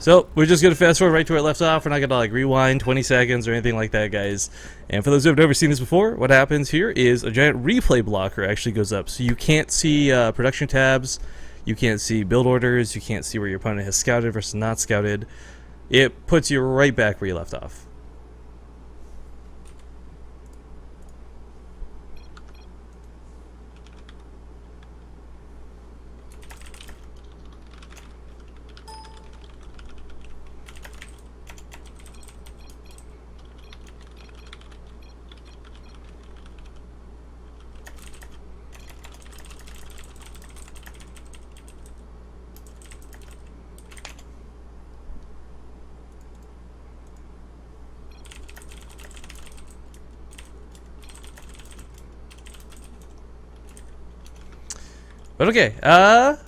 So, we're just going to fast forward right to where it left off. We're not going to like rewind 20 seconds or anything like that, guys. And for those who have never seen this before, what happens here is a giant replay blocker actually goes up. So you can't see production tabs, you can't see build orders, you can't see where your opponent has scouted versus not scouted. It puts you right back where you left off. But okay,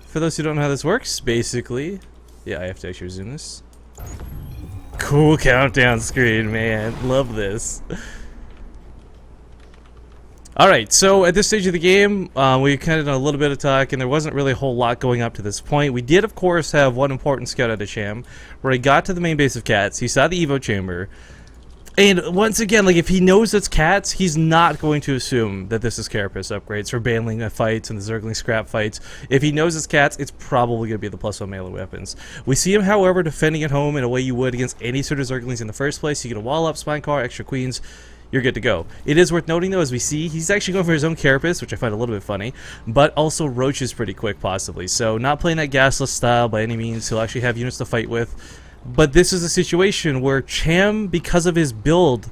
for those who don't know how this works, basically, yeah, I have to actually resume this. Cool countdown screen, man. Love this. Alright, so at this stage of the game, we kind of done a little bit of talk, and there wasn't really a whole lot going up to this point. We did, of course, have one important scout out of Cham, where he got to the main base of Catz. He saw the Evo chamber. And once again, like, if he knows it's Catz, he's not going to assume that this is Carapace upgrades for Banling fights and the Zergling scrap fights. If he knows it's Catz, it's probably going to be the +1 melee weapons. We see him, however, defending at home in a way you would against any sort of Zerglings in the first place. You get a wall up, spine car, extra queens, you're good to go. It is worth noting, though, as we see, he's actually going for his own Carapace, which I find a little bit funny, but also roaches pretty quick, possibly. So not playing that gasless style by any means. He'll actually have units to fight with. But this is a situation where Cham, because of his build,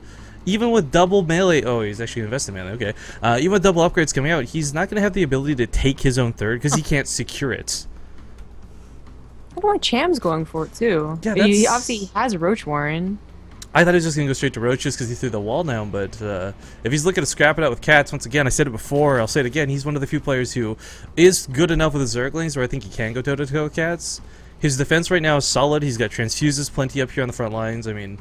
even with double melee, oh, he's actually invested melee, okay. Even with double upgrades coming out, he's not going to have the ability to take his own third because he can't secure it. I don't know why Cham's going for it, too. Yeah, he obviously has Roach Warren. I thought he was just going to go straight to roaches because he threw the wall down, but if he's looking to scrap it out with Catz, once again, I said it before, I'll say it again, he's one of the few players who is good enough with the Zerglings where I think he can go toe-to-toe with Catz. His defense right now is solid. He's got transfuses plenty up here on the front lines. I mean,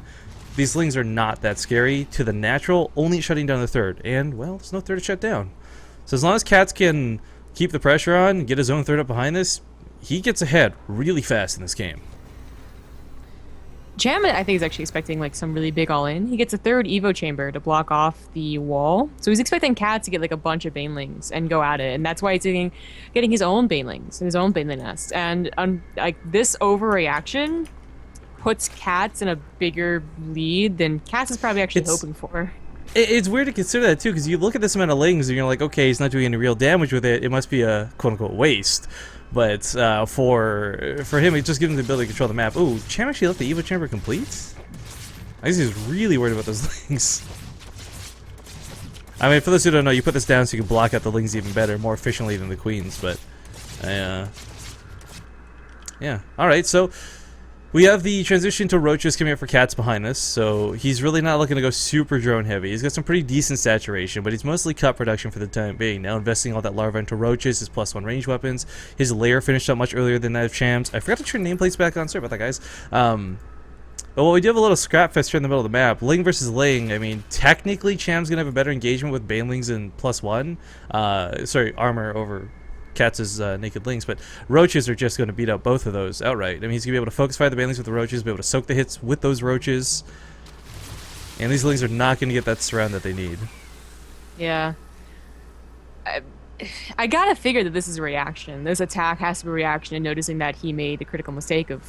these Lings are not that scary to the natural, only shutting down the third. And, well, there's no third to shut down. So as long as Catz can keep the pressure on and get his own third up behind this, he gets ahead really fast in this game. Cham, I think, is actually expecting like some really big all-in. He gets a third Evo chamber to block off the wall. So he's expecting Catz to get like a bunch of Banelings and go at it. And that's why he's getting his own Banelings and his own Baneling nest. And like this overreaction puts Catz in a bigger lead than Catz is probably actually hoping for. It's weird to consider that too, because you look at this amount of Lings and you're like, okay, he's not doing any real damage with it. It must be a quote-unquote waste. But for him, it just gives him the ability to control the map. Ooh, Cham actually left the Evo chamber complete? I guess he's really worried about those Lings. I mean, for those who don't know, you put this down so you can block out the Lings even better, more efficiently than the Queens, but yeah. Alright, so we have the transition to roaches coming up for Catz behind us, so he's really not looking to go super drone heavy. He's got some pretty decent saturation, but he's mostly cut production for the time being. Now investing all that larva into roaches, his +1 range weapons. His lair finished up much earlier than that of Cham's. I forgot to turn nameplates back on, sorry about that, guys. But we do have a little scrap fest here in the middle of the map. Ling versus Ling, I mean, technically Cham's going to have a better engagement with Banelings and +1. Sorry, armor over Catz's naked Lings, but roaches are just going to beat up both of those outright. I mean, he's going to be able to focus fire the Banelings with the roaches, be able to soak the hits with those roaches, and these Lings are not going to get that surround that they need. Yeah. I gotta figure that this is a reaction. This attack has to be a reaction, and noticing that he made the critical mistake of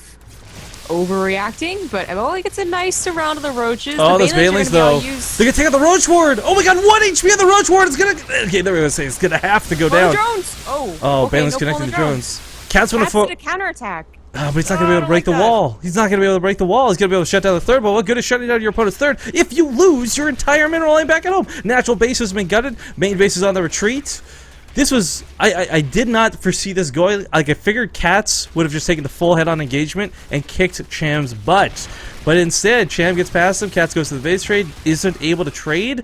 overreacting, but well, he gets a nice surround of the roaches. Oh, those Banelings, though. They're going to take out the Roach Ward! Oh my god, 1 HP on the Roach Ward! It's going to... Okay, there we go. It's going to have to go down. Drones! Oh, okay, Banelings connecting the drones. Catz did a counterattack. But he's not going to be able to break the wall. He's not going to be able to break the wall. He's going to be able to shut down the third, but what good is shutting down your opponent's third if you lose your entire mineral line back at home? Natural base has been gutted. Main base is on the retreat. This was... I did not foresee this going. Like, I figured Catz would have just taken the full head-on engagement and kicked Cham's butt. But instead, Cham gets past him. Catz goes to the base trade, isn't able to trade.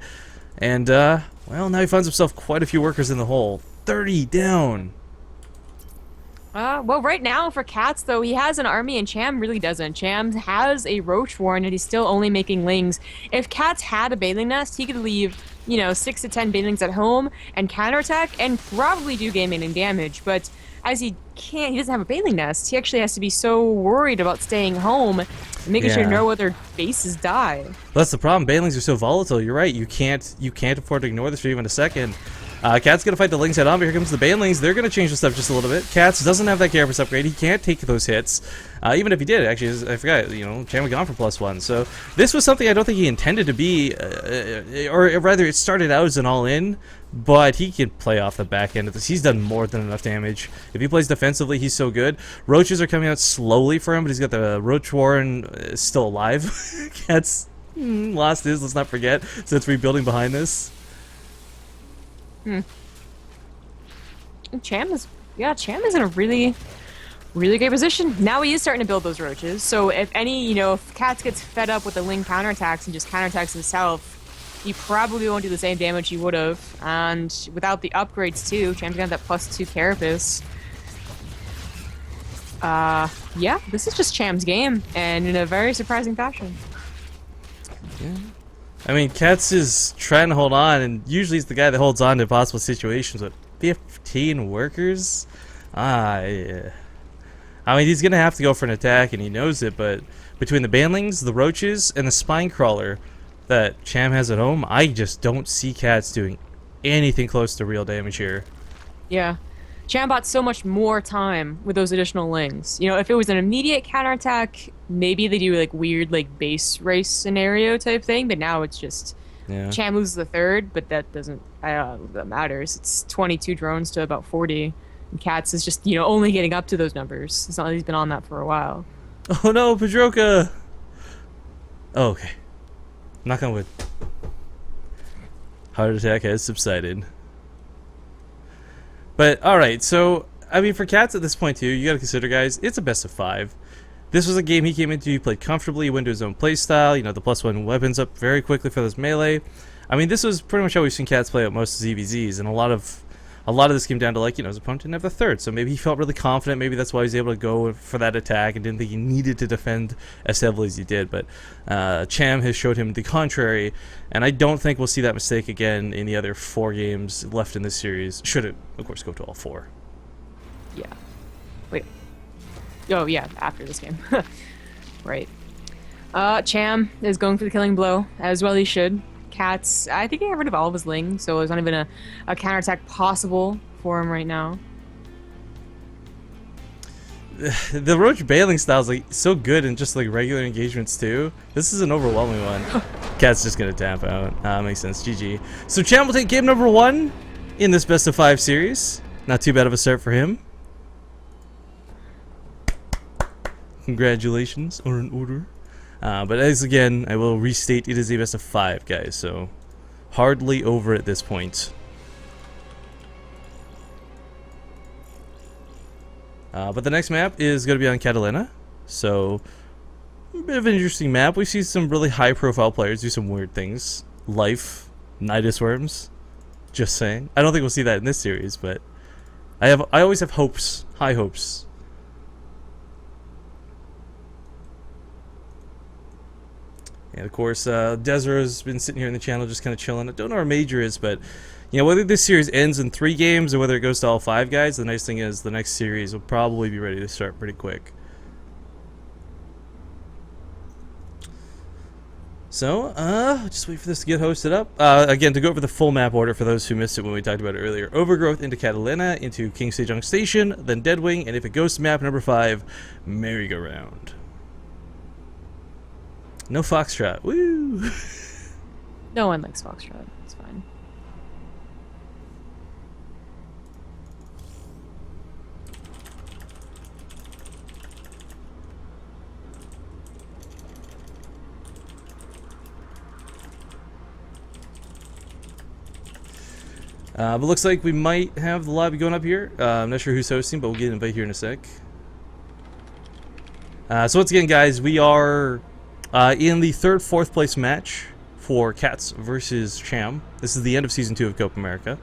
And, well, now he finds himself quite a few workers in the hole. 30 down. Well, right now for Catz, though, he has an army and Cham really doesn't. Cham has a Roach Warren and he's still only making Lings. If Catz had a Baneling nest, he could leave, you know, 6 to 10 Banelings at home and counterattack and probably do game-ending damage. But as he doesn't have a baneling nest, he actually has to be so worried about staying home and making sure Yeah. no other bases die. That's the problem. Banelings are so volatile. You're right. You can't afford to ignore this for even a second. Cat's gonna fight the Lings head on, but here comes the Banelings. They're gonna change the stuff just a little bit. Catz doesn't have that Carapace upgrade. He can't take those hits. Even if he did, actually, I forgot. You know, Cham had gone for +1. So this was something I don't think he intended to be, or rather, it started out as an all-in. But he can play off the back end of this. He's done more than enough damage. If he plays defensively, he's so good. Roaches are coming out slowly for him, but he's got the Roach Warren still alive. Cat's lost his, let's not forget, so it's rebuilding behind this. Cham is in a really great position. Now he is starting to build those roaches. So if if Catz gets fed up with the Ling counterattacks and just counterattacks himself, he probably won't do the same damage he would have. And without the upgrades too, Cham's gonna have that +2 Carapace. Yeah, this is just Cham's game, and in a very surprising fashion. Yeah. I mean, Catz is trying to hold on, and usually he's the guy that holds on to impossible situations, but 15 workers? Yeah. I mean, he's going to have to go for an attack, and he knows it, but between the Banelings, the Roaches, and the Spine Crawler that Cham has at home, I just don't see Catz doing anything close to real damage here. Yeah. Cham bought so much more time with those additional Lings. You know, if it was an immediate counterattack, maybe they do like weird like base race scenario type thing, but now it's just Cham loses the third, but that doesn't that matters. It's 22 drones to about 40. And Catz is just, only getting up to those numbers. It's not like he's been on that for a while. Oh no, Pedroka! Oh, okay. Knock on wood. Heart attack has subsided. But, alright, so, I mean, for Catz at this point, too, you gotta consider, guys, it's a best of 5. This was a game he came into, he played comfortably, he went to his own playstyle, the +1 weapons up very quickly for this melee. I mean, this was pretty much how we've seen Catz play out most of his EVZs, and a lot of this came down to, his opponent didn't have the third, so maybe he felt really confident, maybe that's why he was able to go for that attack and didn't think he needed to defend as heavily as he did, but Cham has showed him the contrary, and I don't think we'll see that mistake again in the other 4 games left in this series, should it, of course, go to all 4. Yeah. Wait. Oh, yeah, after this game. Right. Cham is going for the killing blow, as well he should. Catz, I think he got rid of all of his Ling, so there's not even a counterattack possible for him right now. The Roach bailing style is so good in just regular engagements too. This is an overwhelming one. Cat's just gonna tap out. Makes sense. GG. So Cham will take game number 1 in this best of 5 series. Not too bad of a start for him. Congratulations are in order. But as again, I will restate, it is a best of 5, guys, so hardly over at this point. But the next map is going to be on Catalina, so a bit of an interesting map. We see some really high-profile players do some weird things. Life, Nidus Worms, just saying. I don't think we'll see that in this series, but I always have hopes, high hopes. And of course, Desiro's been sitting here in the channel just kind of chilling. I don't know where Major is, but whether this series ends in 3 games or whether it goes to all 5 guys, the nice thing is the next series will probably be ready to start pretty quick. So, just wait for this to get hosted up. Again, to go over the full map order for those who missed it when we talked about it earlier. Overgrowth into Catalina, into King Sejong Station, then Deadwing, and if it goes to map number 5, Merry-Go-Round. No Foxtrot. Woo! No one likes Foxtrot. It's fine. But looks like we might have the lobby going up here. I'm not sure who's hosting, but we'll get an invite here in a sec. So once again, guys, we are in the 3rd, 4th place match for Catz versus Cham. This is the end of Season 2 of Copa America.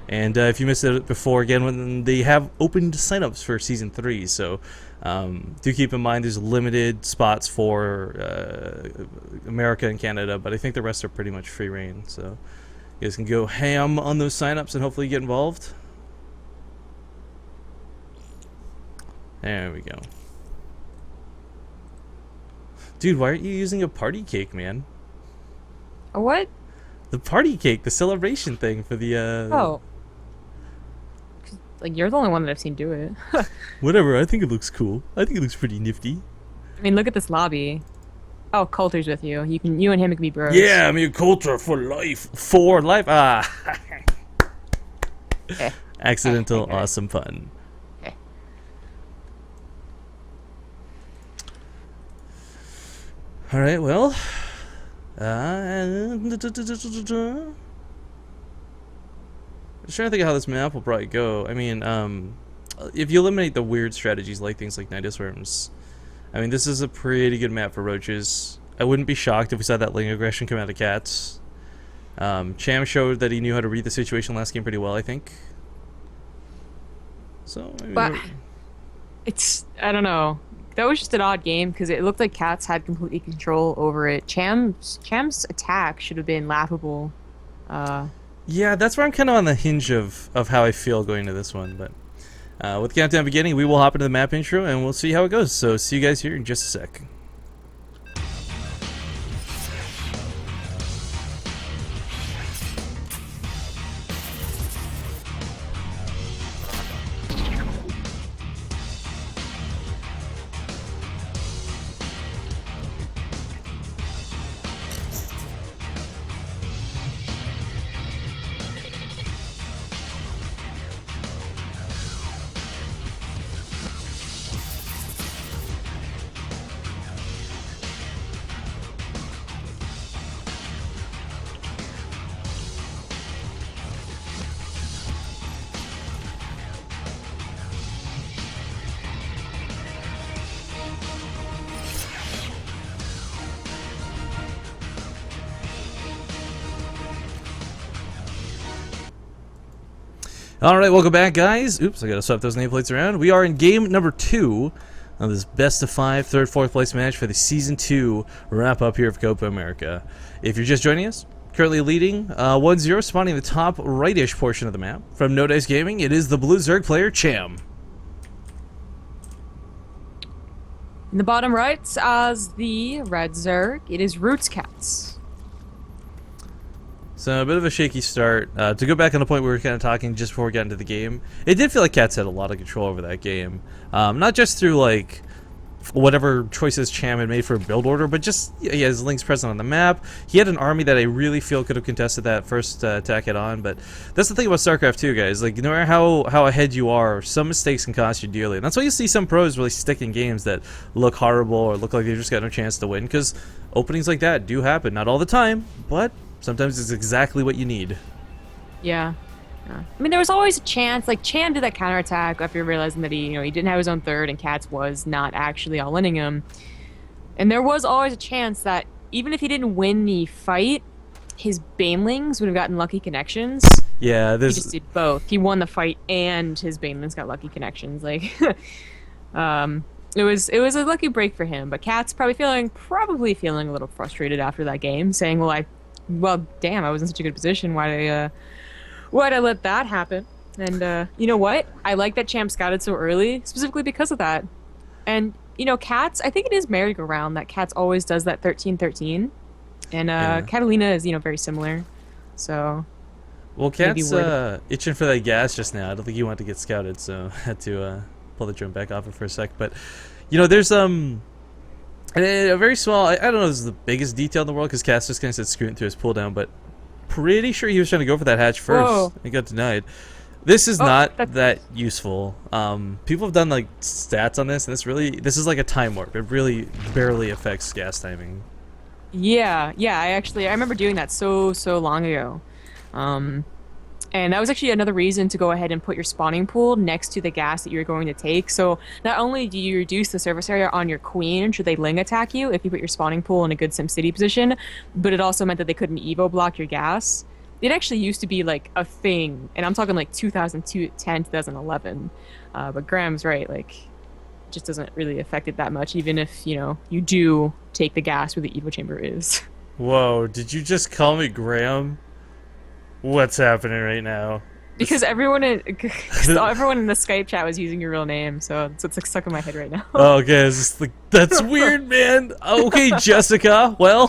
And if you missed it before, again, when they have opened signups for Season 3, so do keep in mind there's limited spots for America and Canada, but I think the rest are pretty much free reign, so you guys can go ham on those signups and hopefully get involved. There we go. Dude, why aren't you using a party cake, man? A what? The party cake, the celebration thing for the, Oh. Like, you're the only one that I've seen do it. Whatever, I think it looks cool. I think it looks pretty nifty. I mean, look at this lobby. Oh, Coulter's with you. You and him can be bros. Yeah, me and Coulter for life. For life. Ah. Accidental awesome fun. All right, well. I'm just trying to think of how this map will probably go. I mean, if you eliminate the weird strategies like things like Nidus Worms, I mean, this is a pretty good map for roaches. I wouldn't be shocked if we saw that Ling aggression come out of Catz. Cham showed that he knew how to read the situation last game pretty well, I think. So, I mean, but I don't know. That was just an odd game because it looked like Catz had complete control over it. Cham's attack should have been laughable. Yeah, that's where I'm kind of on the hinge of how I feel going to this one. But with the countdown beginning, we will hop into the map intro and we'll see how it goes. So see you guys here in just a sec. Alright, welcome back, guys. Oops, I gotta swap those nameplates around. We are in game number 2 of this best of 5 third, fourth place match for the Season 2 wrap-up here of Copa America. If you're just joining us, currently leading 1-0, spawning in the top right-ish portion of the map. From No Dice Gaming, it is the blue Zerg player, Cham. In the bottom right, as the red Zerg, it is Roots Catz. So a bit of a shaky start. To go back on the point we were kind of talking just before we got into the game, it did feel like Catz had a lot of control over that game. Not just through like whatever choices Cham had made for build order, but just he has links present on the map. He had an army that I really feel could have contested that first attack head on. But that's the thing about StarCraft2, guys. Like, no matter how ahead you are, some mistakes can cost you dearly. And that's why you see some pros really stick in games that look horrible or look like they've just got no chance to win, because openings like that do happen. Not all the time, but sometimes it's exactly what you need. Yeah. I mean, there was always a chance. Like, Cham did that counterattack after realizing that he didn't have his own third and Catz was not actually all-inning him. And there was always a chance that even if he didn't win the fight, his Banelings would have gotten lucky connections. Yeah, He just did both. He won the fight and his Banelings got lucky connections. Like, it was a lucky break for him. But Catz probably feeling a little frustrated after that game, saying, well, damn, I was in such a good position. Why'd I let that happen? And you know what? I like that Cham scouted so early, specifically because of that. And Catz, I think it is merry-go-round that Catz always does that 13-13, and Catalina is very similar. So well, Catz itching for that gas just now. I don't think he wanted to get scouted, so I had to pull the drone back off it for a sec. But there's a very small, I don't know if this is the biggest detail in the world, because Catz just kind of said scooting through his pull down, but pretty sure he was trying to go for that hatch first. Whoa. He got denied. This is not that useful. People have done like stats on this, and this is like a time warp. It really barely affects gas timing. Yeah, I remember doing that so long ago. And that was actually another reason to go ahead and put your spawning pool next to the gas that you're going to take. So not only do you reduce the surface area on your queen should they Ling attack you if you put your spawning pool in a good SimCity position, but it also meant that they couldn't Evo block your gas. It actually used to be like a thing, and I'm talking like 2010, 2011. But Graham's right, like, it just doesn't really affect it that much, even if, you do take the gas where the Evo chamber is. Whoa, did you just call me Graham? What's happening right now? Because everyone in everyone in the Skype chat was using your real name, so it's like stuck in my head right now. Oh, okay, it's just like, that's weird, man. Okay, Jessica. Well,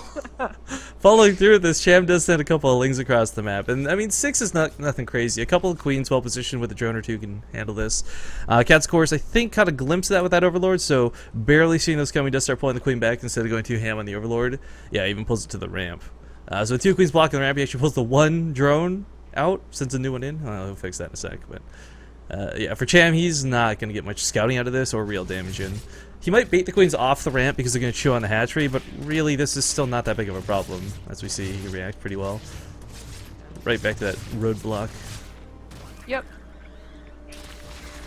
following through with this, Cham does send a couple of lings across the map, and I mean 6 is nothing crazy. A couple of queens well positioned with a drone or two can handle this. Catz, of course, I think caught a glimpse of that with that Overlord, so barely seeing those coming, does start pulling the queen back instead of going too ham on the Overlord. Yeah, even pulls it to the ramp. So with 2 queens blocking the ramp, he actually pulls the 1 drone out, sends a new one in. He'll fix that in a sec, but yeah, for Cham, he's not going to get much scouting out of this or real damage in. He might bait the queens off the ramp because they're going to chew on the hatchery, but really this is still not that big of a problem. As we see, he reacts pretty well. Right back to that roadblock. Yep.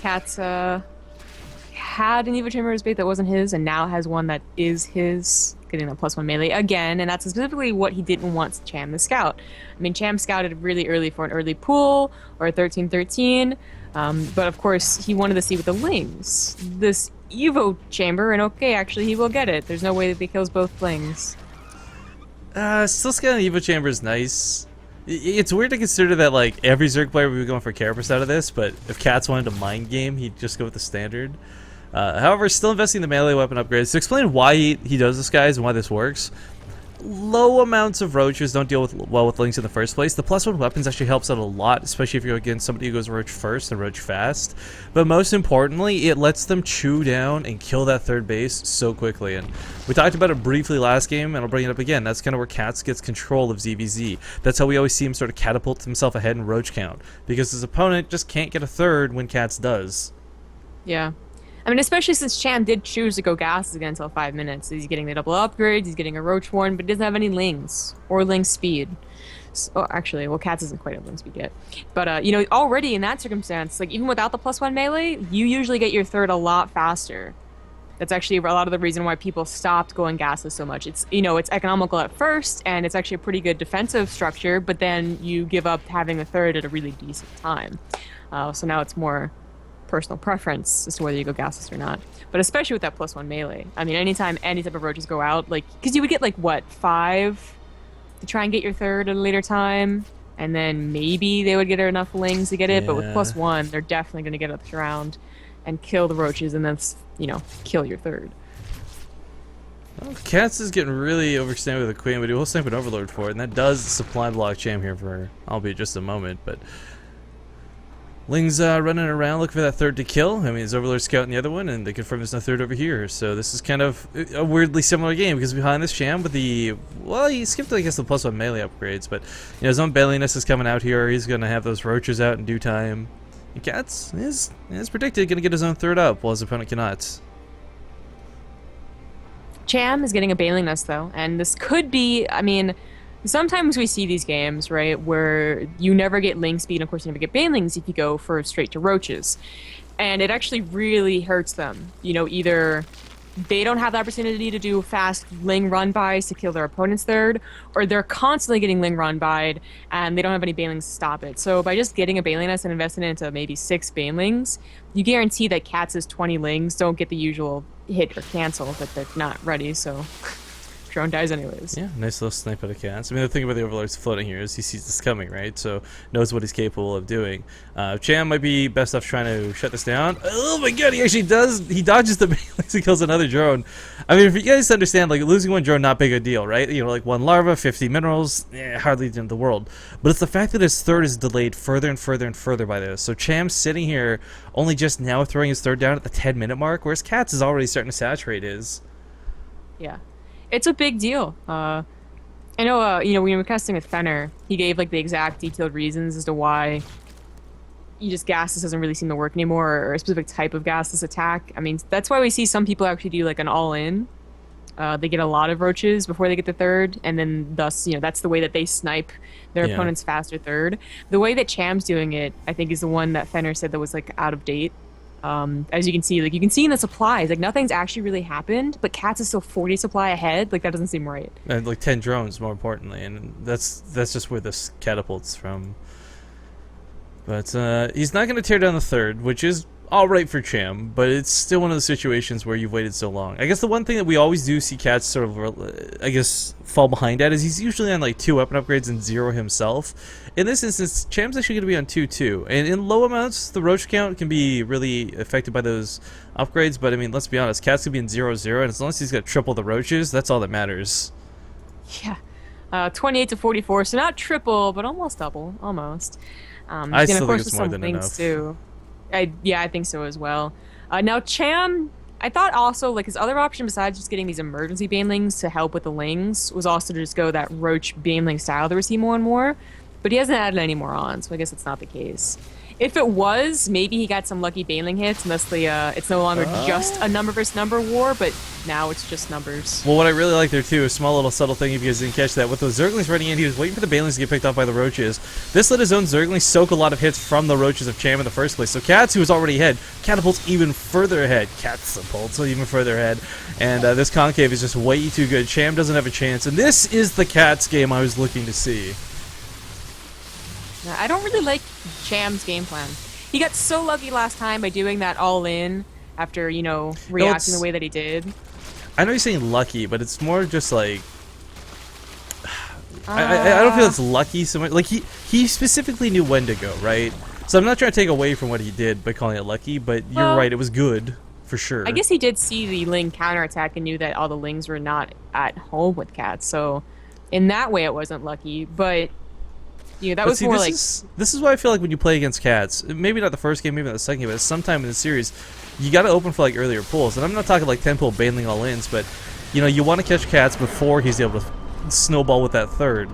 Catz had an Evo Chamber as bait that wasn't his, and now has one that is his, getting that +1 melee again, and that's specifically what he didn't want Cham to scout. I mean, Cham scouted really early for an early pool, or a 13-13, but of course he wanted to see with the lings this Evo Chamber, and okay, actually he will get it. There's no way that he kills both lings. Still scouting Evo Chamber is nice. It's weird to consider that like every Zerg player would be going for Carapace out of this, but if Catz wanted to mind game, he'd just go with the standard. However, still investing in the melee weapon upgrades. To explain why he does this, guys, and why this works, low amounts of roaches don't deal well with lings in the first place. The +1 weapons actually helps out a lot, especially if you're against somebody who goes roach first and roach fast. But most importantly, it lets them chew down and kill that third base so quickly. And we talked about it briefly last game, and I'll bring it up again. That's kind of where Catz gets control of ZVZ. That's how we always see him sort of catapult himself ahead in roach count, because his opponent just can't get a third when Catz does. Yeah. I mean, especially since Cham did choose to go gases again until 5 minutes. He's getting the double upgrades, he's getting a roach warren, but he doesn't have any lings or ling speed. So, actually, well, Catz isn't quite at ling speed yet. But, you know, already in that circumstance, like, even without the +1 melee, you usually get your third a lot faster. That's actually a lot of the reason why people stopped going gases so much. It's, you know, it's economical at first, and it's actually a pretty good defensive structure, but then you give up having a third at a really decent time. So now it's more personal preference as to whether you go gases or not, but especially with that +1 melee. I mean, anytime any type of roaches go out, like, because you would get like what, 5 to try and get your third at a later time, and then maybe they would get enough lings to get it. But with +1, they're definitely going to get up this round and kill the roaches, and then, you know, kill your third. Well, Catz is getting really overextended with the queen, but he will snipe an overlord for it, and that does supply block Cham here for, albeit just a moment, but lings running around looking for that third to kill. I mean, his Overlord scouting the other one, and they confirm there's no third over here. So this is kind of a weirdly similar game, because behind this Cham with the, well, he skipped, I guess, the +1 melee upgrades, but you know, his own bailiness is coming out here. He's going to have those roaches out in due time. And Catz is, as predicted, going to get his own third up, while his opponent cannot. Cham is getting a bailing nest, though, and this could be, I mean, sometimes we see these games, right, where you never get ling speed, and of course you never get banelings if you go for straight to roaches. And it actually really hurts them. You know, either they don't have the opportunity to do fast ling run-bys to kill their opponent's third, or they're constantly getting ling run-byed, and they don't have any banelings to stop it. So by just getting a bailing nest and investing into maybe 6 banelings, you guarantee that Catz's 20 lings don't get the usual hit or cancel, but they're not ready, so drone dies anyways. Yeah, nice little snipe out of Catz. I mean, the thing about the Overlord's floating here is he sees this coming, right? So knows what he's capable of doing. Cham might be best off trying to shut this down. Oh my god, he actually does. He dodges the banelings and kills another drone. I mean, if you guys understand, like, losing one drone, not big a deal, right? You know, like 1 larva, 50 minerals, hardly the end of the world. But it's the fact that his third is delayed further and further and further by this. So Cham's sitting here only just now throwing his third down at the 10-minute mark, whereas Catz is already starting to saturate his. Yeah. It's a big deal. I know, you know, when we were casting with Fenner, he gave, like, the exact detailed reasons as to why just gases doesn't really seem to work anymore, or a specific type of gasless attack. I mean, that's why we see some people actually do, like, an all-in. They get a lot of roaches before they get the third, and then thus, you know, that's the way that they snipe their opponent's faster third. The way that Cham's doing it, I think, is the one that Fenner said that was, like, out of date. As you can see, like, you can see in the supplies, like, nothing's actually really happened, but Catz is still 40 supply ahead. Like, that doesn't seem right. And like 10 drones, more importantly, and that's just where this catapults from. But he's not going to tear down the third, which is all right for Cham, but it's still one of those situations where you've waited so long. I guess the one thing that we always do see Catz sort of, I guess, fall behind at is he's usually on like 2 weapon upgrades and 0 himself. In this instance, Cham's actually going to be on 2 too. And in low amounts, the roach count can be really affected by those upgrades, but I mean, let's be honest, Catz could be in 0-0, and as long as he's got triple the roaches, that's all that matters. Yeah. 28 to 44, so not triple, but almost double. Almost. I still think it's more than enough. Too. I think so as well. Now Cham, I thought also like his other option besides just getting these emergency banelings to help with the lings was also to just go that roach baneling style that we see more and more, but he hasn't added any more on, so I guess it's not the case. If it was, maybe he got some lucky baneling hits, and thus it's no longer just a number versus number war, but now it's just numbers. Well, what I really like there too, a small little subtle thing if you guys didn't catch that, with those Zerglings running in, he was waiting for the banelings to get picked off by the roaches. This let his own Zerglings soak a lot of hits from the roaches of Cham in the first place. So Catz, who was already ahead, catapults even further ahead. Catapults even further ahead. And this concave is just way too good. Cham doesn't have a chance, and this is the Catz game I was looking to see. I don't really like Cham's game plan. He got so lucky last time by doing that all-in after, you know, reacting the way that he did. I know you're saying lucky, but it's more just like... I don't feel it's lucky so much. Like, he specifically knew when to go, right? So I'm not trying to take away from what he did by calling it lucky, but you're right, it was good, for sure. I guess he did see the Ling counterattack and knew that all the Lings were not at home with Catz, so in that way it wasn't lucky, but... Yeah, that was more like... This is why I feel like when you play against Catz, maybe not the first game, maybe not the second game, but sometime in the series, you got to open for like earlier pulls. And I'm not talking like 10-pull baneling all-ins, but you know, you want to catch Catz before he's able to snowball with that third.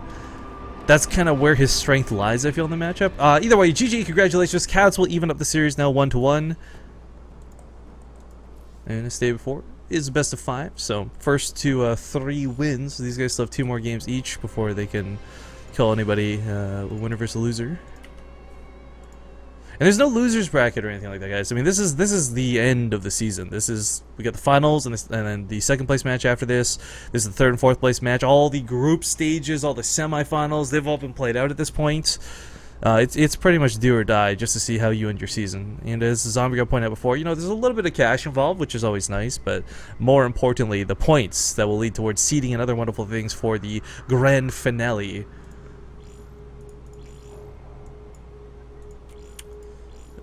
That's kind of where his strength lies, I feel, in the matchup. Either way, GG, congratulations. Catz will even up the series now 1-1. And this day before is best of 5. So first to 3 wins. These guys still have 2 more games each before they can call anybody winner versus loser. And there's no losers bracket or anything like that, guys. I mean, this is the end of the season. We got the finals and then the second place match after this. This is the 3rd and 4th place match. All the group stages, all the semifinals, they've all been played out at this point. It's pretty much do or die just to see how you end your season. And as Zombie God pointed out before, you know, there's a little bit of cash involved, which is always nice, but more importantly, the points that will lead towards seeding and other wonderful things for the grand finale.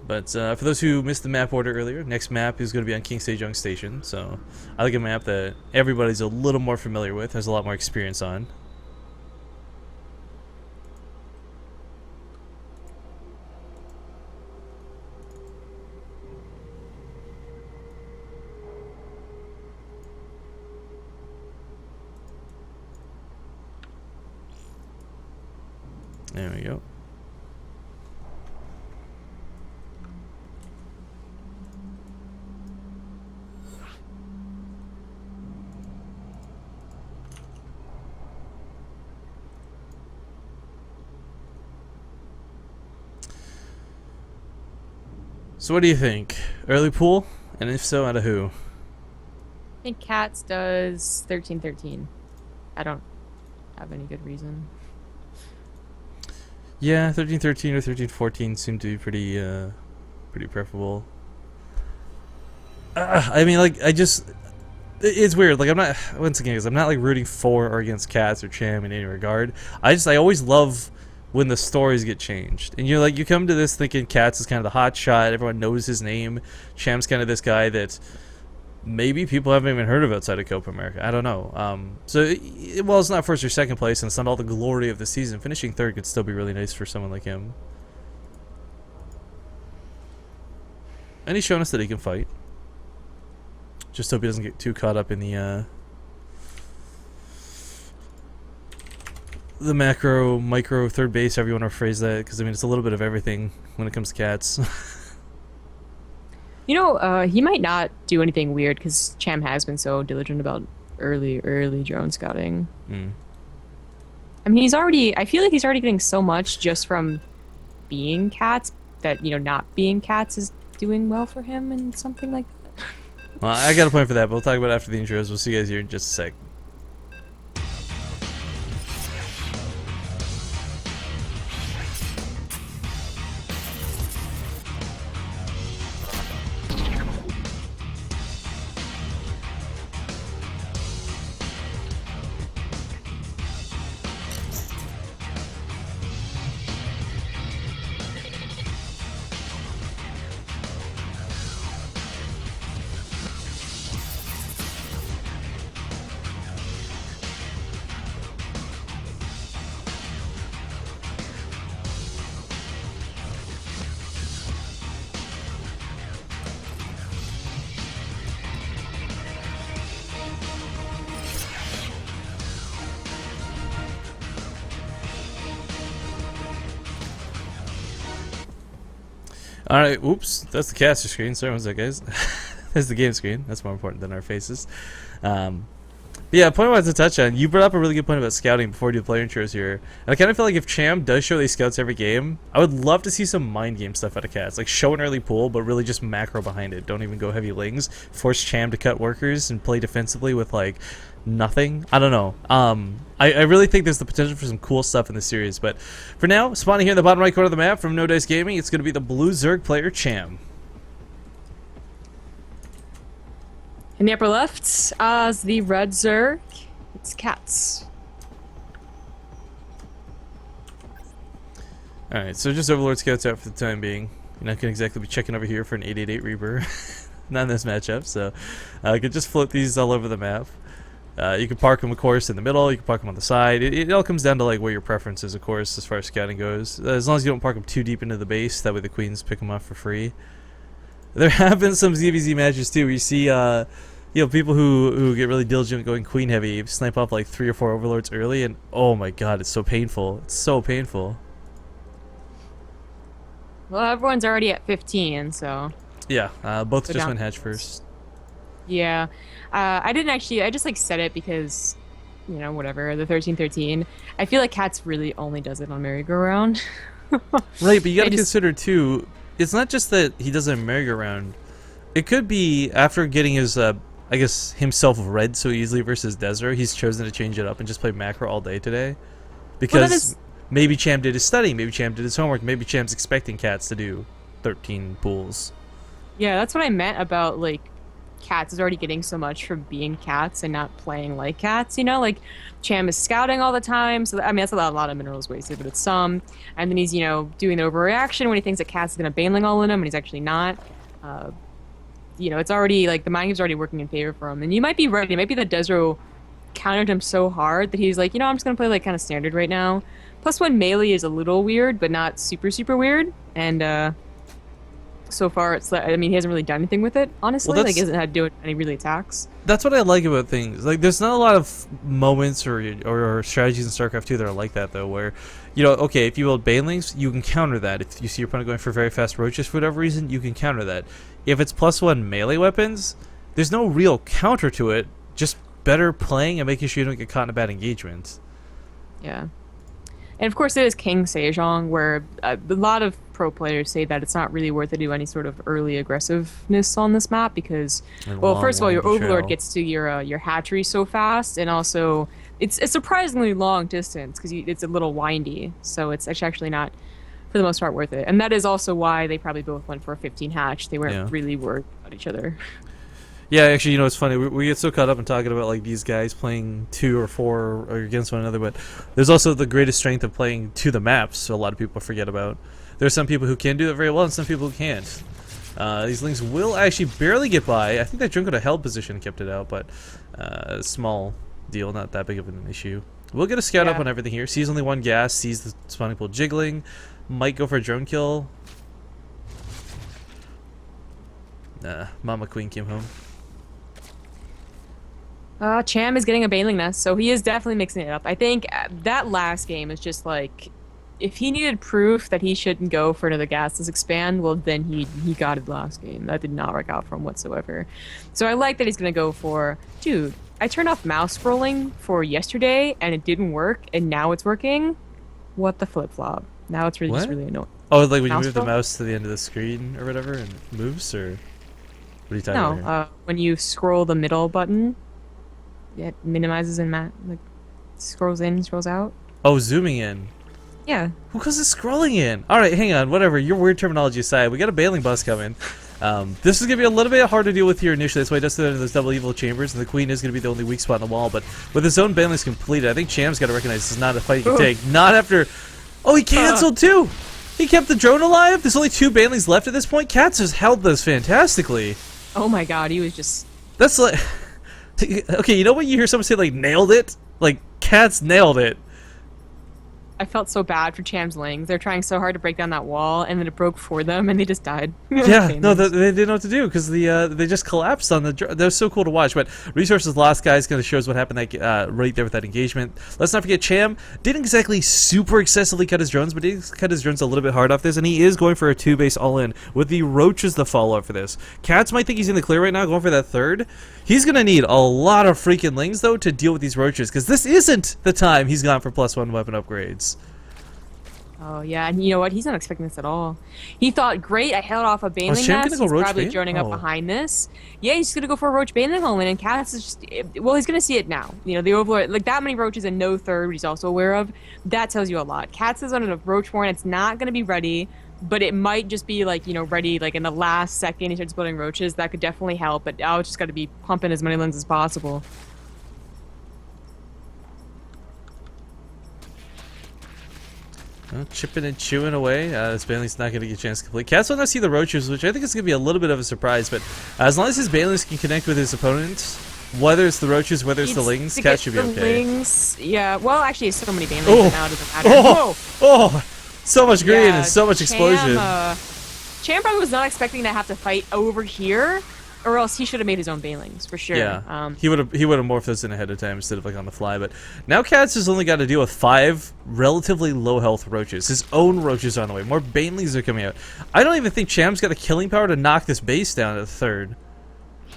But for those who missed the map order earlier, next map is going to be on King Sejong Station. So I like a map that everybody's a little more familiar with, has a lot more experience on. There we go. So what do you think? Early pool? And if so, out of who? I think Catz does 13-13. I don't have any good reason. Yeah, 13-13 or 13-14 seem to be pretty preferable. I mean, like, it's weird. Like, I'm not, once again, because I'm not like rooting for or against Catz or Cham in any regard. I always love when the stories get changed. And you come to this thinking Catz is kind of the hot shot, everyone knows his name. Cham's kind of this guy that maybe people haven't even heard of outside of Copa America. I don't know. Well, it's not first or second place, and it's not all the glory of the season. Finishing 3rd could still be really nice for someone like him. And he's shown us that he can fight. Just hope he doesn't get too caught up in the macro, micro, third base, however you want to phrase that, because I mean it's a little bit of everything when it comes to Catz. You know, he might not do anything weird because Cham has been so diligent about early drone scouting. I mean, I feel like he's already getting so much just from being Catz that, you know, not being Catz is doing well for him and something like that. Well, I got a point for that, but we'll talk about it after the intros. We'll see you guys here in just a sec. Alright, oops. That's the caster screen. Sorry, what's that, guys? That's the game screen. That's more important than our faces. But yeah, a point I wanted to touch on. You brought up a really good point about scouting before we do player intros here. And I kind of feel like if Cham does show these scouts every game, I would love to see some mind game stuff out of Catz. Like, show an early pool, but really just macro behind it. Don't even go heavy lings. Force Cham to cut workers and play defensively with, like, nothing. I don't know. I really think there's the potential for some cool stuff in this series. But for now, spawning here in the bottom right corner of the map from No Dice Gaming, it's going to be the blue Zerg player, Cham. In the upper left is the red Zerg. It's Catz. Alright, so just Overlord Scouts out for the time being. You're not going to exactly be checking over here for an 888 Reaper. Not in this matchup, so I could just float these all over the map. You can park them, of course, in the middle. You can park them on the side. It all comes down to like where your preference is, of course, as far as scouting goes. As long as you don't park them too deep into the base, that way the queens pick them up for free. There have been some ZVZ matches too, where you see, people who get really diligent going queen heavy, snipe off like 3 or 4 overlords early, and oh my god, it's so painful. It's so painful. Well, everyone's already at 15, so. Yeah, both So just down. went hedge first. Yeah. I didn't actually, I just like said it because, you know, whatever, the 13-13. I feel like Catz really only does it on merry-go-round. Right, but you gotta I just- consider too, it's not just that he does a merry-go-round. It could be after getting his, I guess, himself read so easily versus Desert, he's chosen to change it up and just play macro all day today. Because is- maybe Cham did his studying, maybe Cham did his homework, maybe Cham's expecting Catz to do 13 pools. Yeah, that's what I meant about, like, Catz is already getting so much from being Catz and not playing like Catz, you know? Like, Cham is scouting all the time, so, I mean, that's a lot of minerals wasted, but it's some. And then he's, you know, doing the overreaction when he thinks that Catz is going to Baneling all in him, and he's actually not. You know, it's already, like, the mind game's already working in favor for him. And you might be right. It might be that Desro countered him so hard that he's like, you know, I'm just going to play, like, kind of standard right now. +1 melee is a little weird, but not super, super weird. And, so far, it's like, I mean, he hasn't really done anything with it, honestly. Well, Like, he hasn't had to do any really attacks. That's what I like about things. Like, there's not a lot of moments or strategies in StarCraft 2 that are like that, though, where, you know, okay, if you build Banelings, you can counter that. If you see your opponent going for very fast roaches for whatever reason, you can counter that. If it's +1 melee weapons, there's no real counter to it, just better playing and making sure you don't get caught in a bad engagement. Yeah. And of course, it is King Sejong, where a lot of pro players say that it's not really worth it to do any sort of early aggressiveness on this map because, And well, long, first of all, your long Overlord trail. gets to your hatchery so fast, and also it's a surprisingly long distance because it's a little windy, so it's actually not, for the most part, worth it. And that is also why they probably both went for a 15 hatch. They weren't Yeah. really worried about each other. Yeah, actually, you know, it's funny. We get so caught up in talking about like these guys playing 2 or 4 or against one another, but there's also the greatest strength of playing to the maps. So a lot of people forget about. There's some people who can do it very well, and some people who can't. These links will actually barely get by. I think that Drunk had a held position and kept it out, but small deal, not that big of an issue. We'll get a scout up Yeah. on everything here. Sees only one gas. Sees the spawning pool jiggling. Might go for a drone kill. Nah, Mama Queen came home. Cham is getting a Baneling Nest, so he is definitely mixing it up. I think that last game is just like, if he needed proof that he shouldn't go for another gasless expand, well, then he got it last game. That did not work out for him whatsoever. So I like that he's going to go for, dude, I turned off mouse scrolling for yesterday, and it didn't work, and now it's working. What the flip-flop? Now it's really just What? really annoying. Oh, like when you Mouse move the scroll? mouse to the end of the screen or whatever and it moves, or what are you talking about No, here? when you scroll the middle button, it minimizes and like scrolls in, scrolls out. Oh, zooming in. Yeah. Who calls it scrolling in? All right, hang on. Whatever. Your weird terminology aside, we got a bailing bus coming. This is gonna be a little bit hard to deal with here initially. That's why he does it in those double evil chambers, and the queen is gonna be the only weak spot in the wall. But with his own bailings completed, I think Cham's got to recognize this is not a fight he can Ooh. take. Not after. Oh, he canceled too. He kept the drone alive. There's only 2 bailings left at this point. Catz has held this fantastically. Oh my god, he was just. That's like. Okay, you know when you hear someone say like nailed it? Like Catz nailed it. I felt so bad for Cham's Lings. They're trying so hard to break down that wall, and then it broke for them, and they just died. Yeah, no, they didn't know what to do because they just collapsed on the. That was so cool to watch. But resources lost, guys, kind of shows what happened right there with that engagement. Let's not forget Cham didn't exactly super excessively cut his drones, but he did cut his drones a little bit hard off this, and he is going for a 2-base all-in with the roaches the follow-up for this. Catz might think he's in the clear right now, going for that third. He's gonna need a lot of freaking lings though to deal with these roaches because this isn't the time he's gone for +1 weapon upgrades. Oh, yeah, and you know what? He's not expecting this at all. He thought, great, I held off a Baneling Cham nest. gonna go He's roach probably bane? droning up Oh. behind this. Yeah, he's going to go for a roach Baneling all in, and Catz is just... Well, he's going to see it now. You know, the Overlord... Like, that many roaches and no third he's also aware of. That tells you a lot. Catz is on a roach horn. It's not going to be ready, but it might just be, like, you know, ready, like, in the last second he starts building roaches. That could definitely help, but I just got to be pumping as many lens as possible. Well, chipping and chewing away. This Baneling's not going to get a chance to complete. Catz will now see the roaches, which I think is going to be a little bit of a surprise, but as long as his Banelings can connect with his opponents, whether it's the roaches, whether it's the lings, Catz should be okay. Lings, yeah. Well, actually, it's so many Banelings Oh. now, it doesn't matter. Oh! Oh! So much green Yeah, and so much explosion. Cham probably was not expecting to have to fight over here, or else he should have made his own Banelings for sure. Yeah, he would have morphed those in ahead of time instead of like on the fly. But now Catz has only got to deal with 5 relatively low health roaches. His own roaches are on the way. More Banelings are coming out. I don't even think Cham's got the killing power to knock this base down at the third.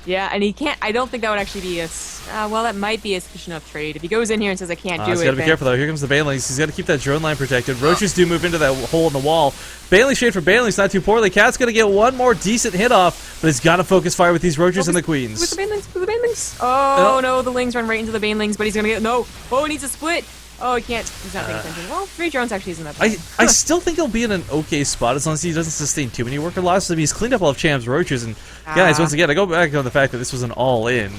Yeah, and he can't. I don't think that would actually be a. Well, that might be a sufficient enough trade if he goes in here and says I can't do it. He's got to be careful though. Here comes the Banelings. He's got to keep that drone line protected. Roaches do move into that hole in the wall. Baneling shade for Banelings, not too poorly. Cat's gonna get one more decent hit off, but he's got to focus fire with these roaches and the queens. With the Banelings, with the Banelings. Oh no, the lings run right into the Banelings, but he's gonna get no. Oh, he needs a split. Oh, he can't. He's not paying attention. Well, 3 drones actually isn't that bad. I still think he'll be in an okay spot as long as he doesn't sustain too many worker losses. I mean, he's cleaned up all of Cham's roaches, and guys, once again, I go back on the fact that this was an all-in.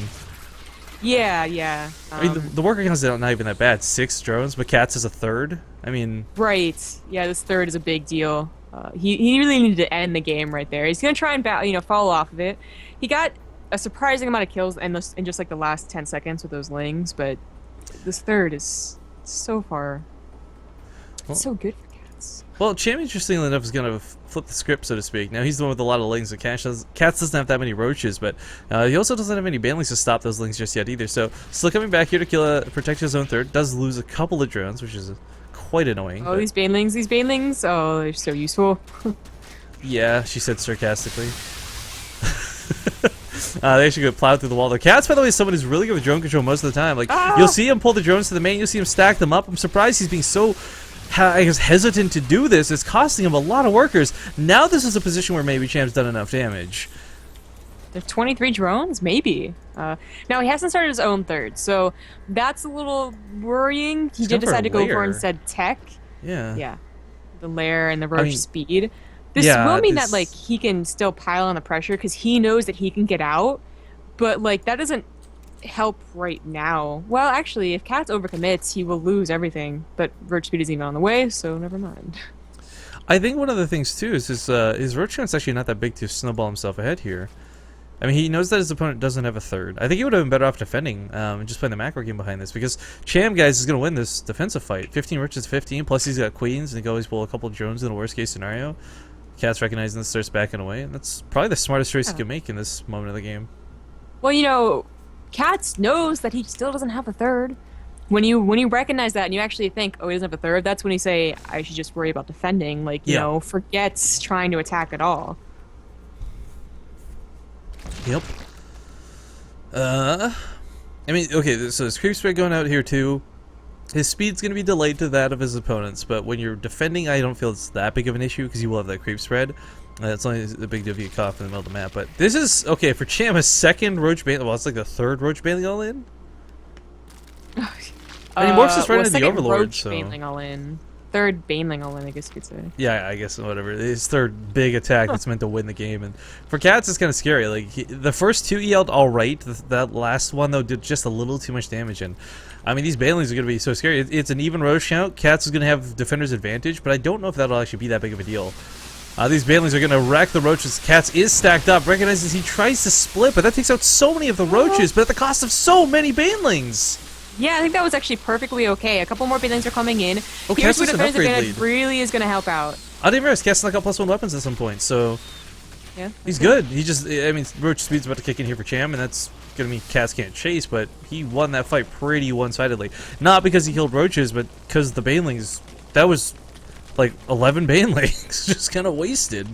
Yeah, yeah. I mean, the worker count's not even that bad. 6 drones, but Catz is a third. I mean, right. Yeah, this third is a big deal. He really needed to end the game right there. He's gonna try and follow off of it. He got a surprising amount of kills in just like the last 10 seconds with those lings, but this third is so far. It's so good for Catz. well, Cham, interestingly enough, is going to flip the script, so to speak. Now, he's the one with a lot of lings. Catz doesn't have that many roaches, but he also doesn't have any Banelings to stop those lings just yet either. So, still coming back here to protect his own third. Does lose a couple of drones, which is quite annoying. Oh, these Banelings. Oh, they're so useful. Yeah, she said sarcastically. They actually go plow through the wall. The Catz, by the way, is someone who's really good with drone control most of the time. Like, you'll see him pull the drones to the main, you'll see him stack them up. I'm surprised he's being so, I guess, hesitant to do this. It's costing him a lot of workers. Now this is a position where maybe Cham's done enough damage. There's 23 drones? Maybe. Now, he hasn't started his own third, so that's a little worrying. He did decide to go for instead tech. Yeah. Yeah. The lair and the roach speed. This yeah, will mean that, like, he can still pile on the pressure because he knows that he can get out, but, like, that doesn't help right now. Well, actually, if Catz overcommits, he will lose everything, but roach speed isn't even on the way, so never mind. I think one of the things, too, is his roach count's actually not that big to snowball himself ahead here. I mean, he knows that his opponent doesn't have a third. I think he would have been better off defending and just playing the macro game behind this because Cham, guys, is going to win this defensive fight. 15 roaches, 15, plus he's got queens, and he can always pull a couple of drones in the worst-case scenario. Catz recognizing this, starts backing away, and that's probably the smartest choice he can make in this moment of the game. Well, you know, Catz knows that he still doesn't have a third. When you recognize that and you actually think, oh, he doesn't have a third, that's when you say, I should just worry about defending. Like, you know, forgets trying to attack at all. Yep. I mean, okay, so his creep spread going out here too. His speed's going to be delayed to that of his opponents, but when you're defending, I don't feel it's that big of an issue because you will have that creep spread. It's only a big deal if you get caught in the middle of the map. But this is, okay, for Cham, a second roach bailing. Well, it's like the third roach bailing all in. And he morphs this right into the Overlord. Roach bailing all in. Third Baneling all in, I guess you could say. Yeah, I guess whatever. His third big attack that's meant to win the game. And for Catz, it's kind of scary. Like the first 2 EL'd all right. That last one though did just a little too much damage. And I mean, these Banelings are going to be so scary. It's an even roach count. Catz is going to have defender's advantage, but I don't know if that'll actually be that big of a deal. These Banelings are going to wreck the roaches. Catz is stacked up. Recognizes he tries to split, but that takes out so many of the roaches, but at the cost of so many Banelings. Yeah, I think that was actually perfectly okay. A couple more banelings are coming in. Oh, Here's Catz where has an defensive upgrade advantage lead. really is going to help out. I didn't realize Catz got +1 weapons at some point, so Yeah, he's good. He just, I mean, Roach Speed's about to kick in here for Cham, and that's gonna mean Catz can't chase, but he won that fight pretty one-sidedly. Not because he killed roaches, but because the banelings, that was like 11 banelings, just kind of wasted.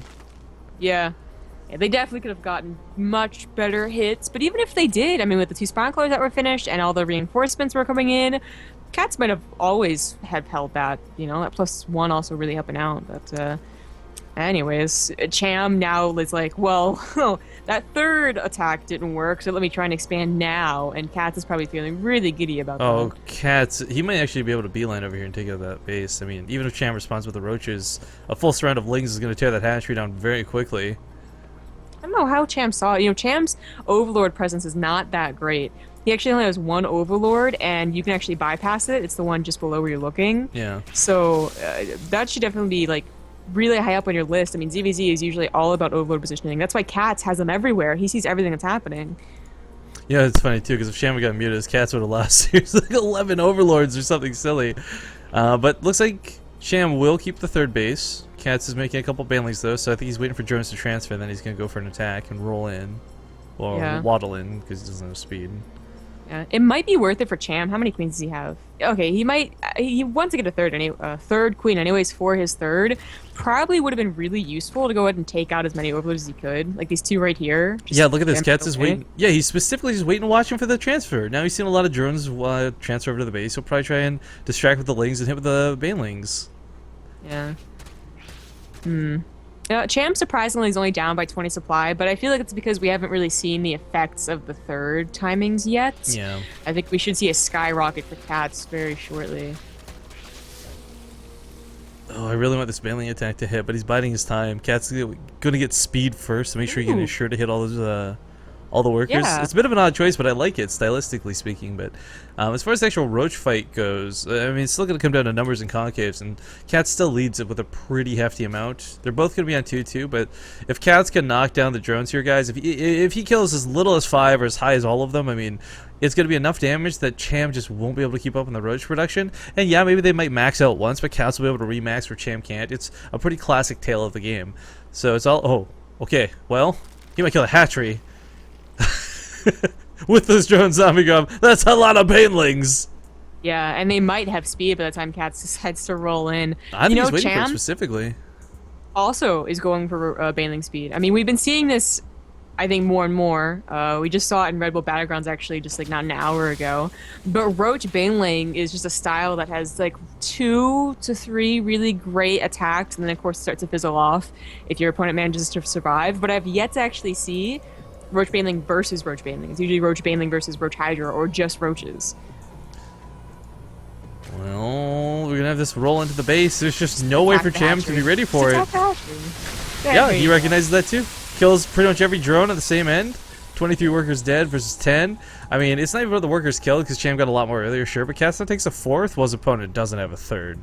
Yeah. Yeah, they definitely could have gotten much better hits, but even if they did, I mean, with the 2 sprinklers that were finished and all the reinforcements were coming in, Catz might have always have held that, you know, that +1 also really helping out, but, anyways, Cham now is like, well, that third attack didn't work, so let me try and expand now, and Catz is probably feeling really giddy about Oh, that. Catz, he might actually be able to beeline over here and take out that base. I mean, even if Cham responds with the roaches, a full surround of lings is going to tear that hatchery down very quickly. I don't know how Cham saw it. You know, Cham's Overlord presence is not that great. He actually only has 1 Overlord, and you can actually bypass it. It's the one just below where you're looking. Yeah. So that should definitely be, like, really high up on your list. I mean, ZVZ is usually all about Overlord positioning. That's why Catz has them everywhere. He sees everything that's happening. Yeah, it's funny too, because if Cham got muted, his Catz would have lost. There's like 11 overlords or something silly. But looks like Cham will keep the third base. Catz is making a couple banelings though, so I think he's waiting for drones to transfer, and then he's going to go for an attack and roll in. Well, Yeah. waddle in, because he doesn't have speed. Yeah, it might be worth it for Cham. How many queens does he have? Okay, he might. He wants to get a third queen anyways for his third. Probably would have been really useful to go ahead and take out as many overlords as he could, like these 2 right here. Just Yeah, look at this. jam Catz it is away. waiting. Yeah, he's specifically just waiting and watching for the transfer. Now he's seen a lot of drones transfer over to the base. He'll probably try and distract with the lings and hit with the banelings. Yeah. Cham surprisingly is only down by 20 supply, but I feel like it's because we haven't really seen the effects of the third timings yet. Yeah. I think we should see a skyrocket for Catz very shortly. Oh, I really want this baneling attack to hit, but he's biding his time. Catz is going to get speed first to make sure he Ooh. is sure to hit all those all the workers. Yeah. It's a bit of an odd choice, but I like it stylistically speaking. But as far as the actual roach fight goes, I mean, it's still going to come down to numbers and concaves, and Catz still leads it with a pretty hefty amount. They're both going to be on 2-2, but if Catz can knock down the drones here, guys, if he kills as little as 5 or as high as all of them, I mean, it's going to be enough damage that Cham just won't be able to keep up in the roach production. And yeah, maybe they might max out once, but Catz will be able to remax where Cham can't. It's a pretty classic tale of the game. So it's all... Oh, okay, well, he might kill a hatchery. With those drone zombie gum, that's a lot of banelings. Yeah, and they might have speed by the time Catz decides to roll in. I think you know, he's waiting for it Cham specifically. also is going for baneling speed. I mean, we've been seeing this, I think, more and more. We just saw it in Red Bull Battlegrounds, actually, just like not an hour ago. But Roach baneling is just a style that has like 2 to 3 really great attacks, and then of course it starts to fizzle off if your opponent manages to survive. But I've yet to actually see Roach baneling versus Roach baneling. It's usually Roach baneling versus Roach Hydra, or just Roaches. Well, we're gonna have this roll into the base. There's just no way for Cham to be ready for it. Yeah, he recognizes that too. Kills pretty much every drone at the same end. 23 workers dead versus 10. I mean, it's not even about the workers killed because Cham got a lot more earlier, sure, but Catz now takes a 4th while his opponent doesn't have a 3rd.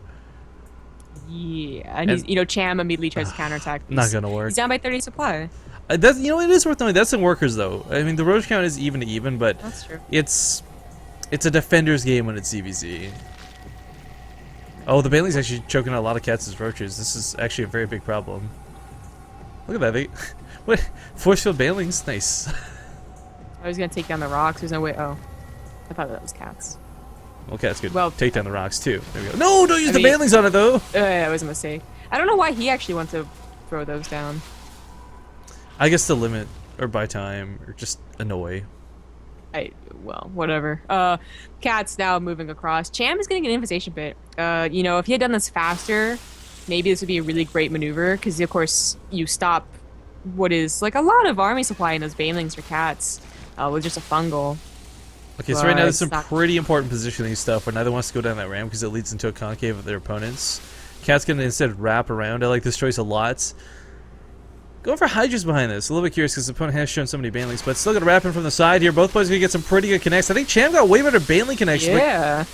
Yeah, and he's, you know, Cham immediately tries to counterattack. Not gonna work. He's down by 30 supply. That's, you know, it is worth knowing. That's in workers though. I mean, the roach count is even to even, but That's true. it's a defender's game when it's CVZ. Oh, the baneling's actually choking out a lot of Catz's roaches. This is actually a very big problem. Look at that. They, what? Force field banelings? Nice. I was gonna take down the rocks. There's no way. Oh, I thought that was Catz. Well, Catz could Well, take down the rocks too. There we go. No, don't use I the mean- banelings on it though. That was a mistake. I don't know why he actually wants to throw those down. I guess to limit or buy time or just annoy. Well, whatever. Catz now moving across. Cham is getting an invitation bit. You know, if he had done this faster, maybe this would be a really great maneuver, because of course you stop what is like a lot of army supply in those banelings for Catz with just a fungal. Okay, so right now there's some But- pretty important positioning stuff where neither wants to go down that ramp because it leads into a concave of their opponents. Cat's gonna instead wrap around. I like this choice a lot. Going for Hydras behind this. A little bit curious because the opponent has shown so many banelings, but still gonna wrap in from the side here. Both players gonna get some pretty good connects. I think Cham got way better baneling connections. Yeah.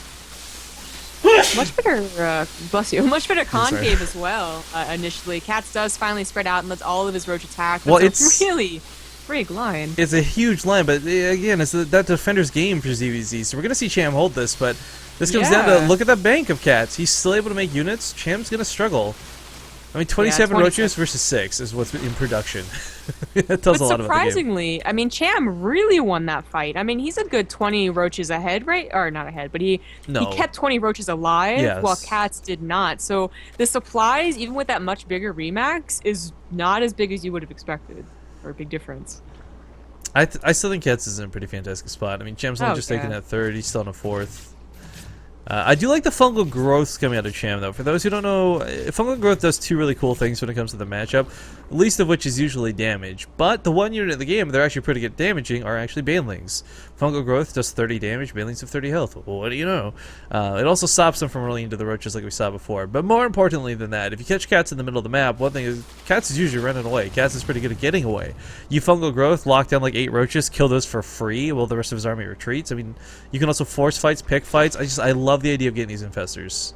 Much better, bless you, much better sorry. concave as well, initially. Catz does finally spread out and lets all of his roach attack. Well, That's a it's- really frig line. It's a huge line, but again, it's that defender's game for ZVZ. So we're gonna see Cham hold this, but this comes down to look at that bank of Catz. He's still able to make units. Cham's gonna struggle. I mean, 27 roaches versus 6 is what's in production. That tells a lot about the game. Surprisingly, I mean, Cham really won that fight. I mean, he's a good 20 roaches ahead, right? Or not ahead, but he kept 20 roaches alive, while Catz did not. So the supplies, even with that much bigger remax, is not as big as you would have expected, or a big difference. I still think Catz is in a pretty fantastic spot. I mean, Cham's only just taking that 3rd. He's still in a 4th. I do like the fungal growths coming out of Cham, though. For those who don't know, fungal growth does 2 really cool things when it comes to the matchup, least of which is usually damage. But the one unit of the game they're actually pretty good at damaging are actually banelings. Fungal growth does 30 damage, banelings have 30 health. Well, what do you know? It also stops them from rolling into the roaches like we saw before. But more importantly than that, if you catch Catz in the middle of the map, one thing is, Catz is usually running away. Catz is pretty good at getting away. You fungal growth, lock down like 8 roaches, kill those for free while the rest of his army retreats. I mean, you can also force fights, pick fights. I love the idea of getting these infestors.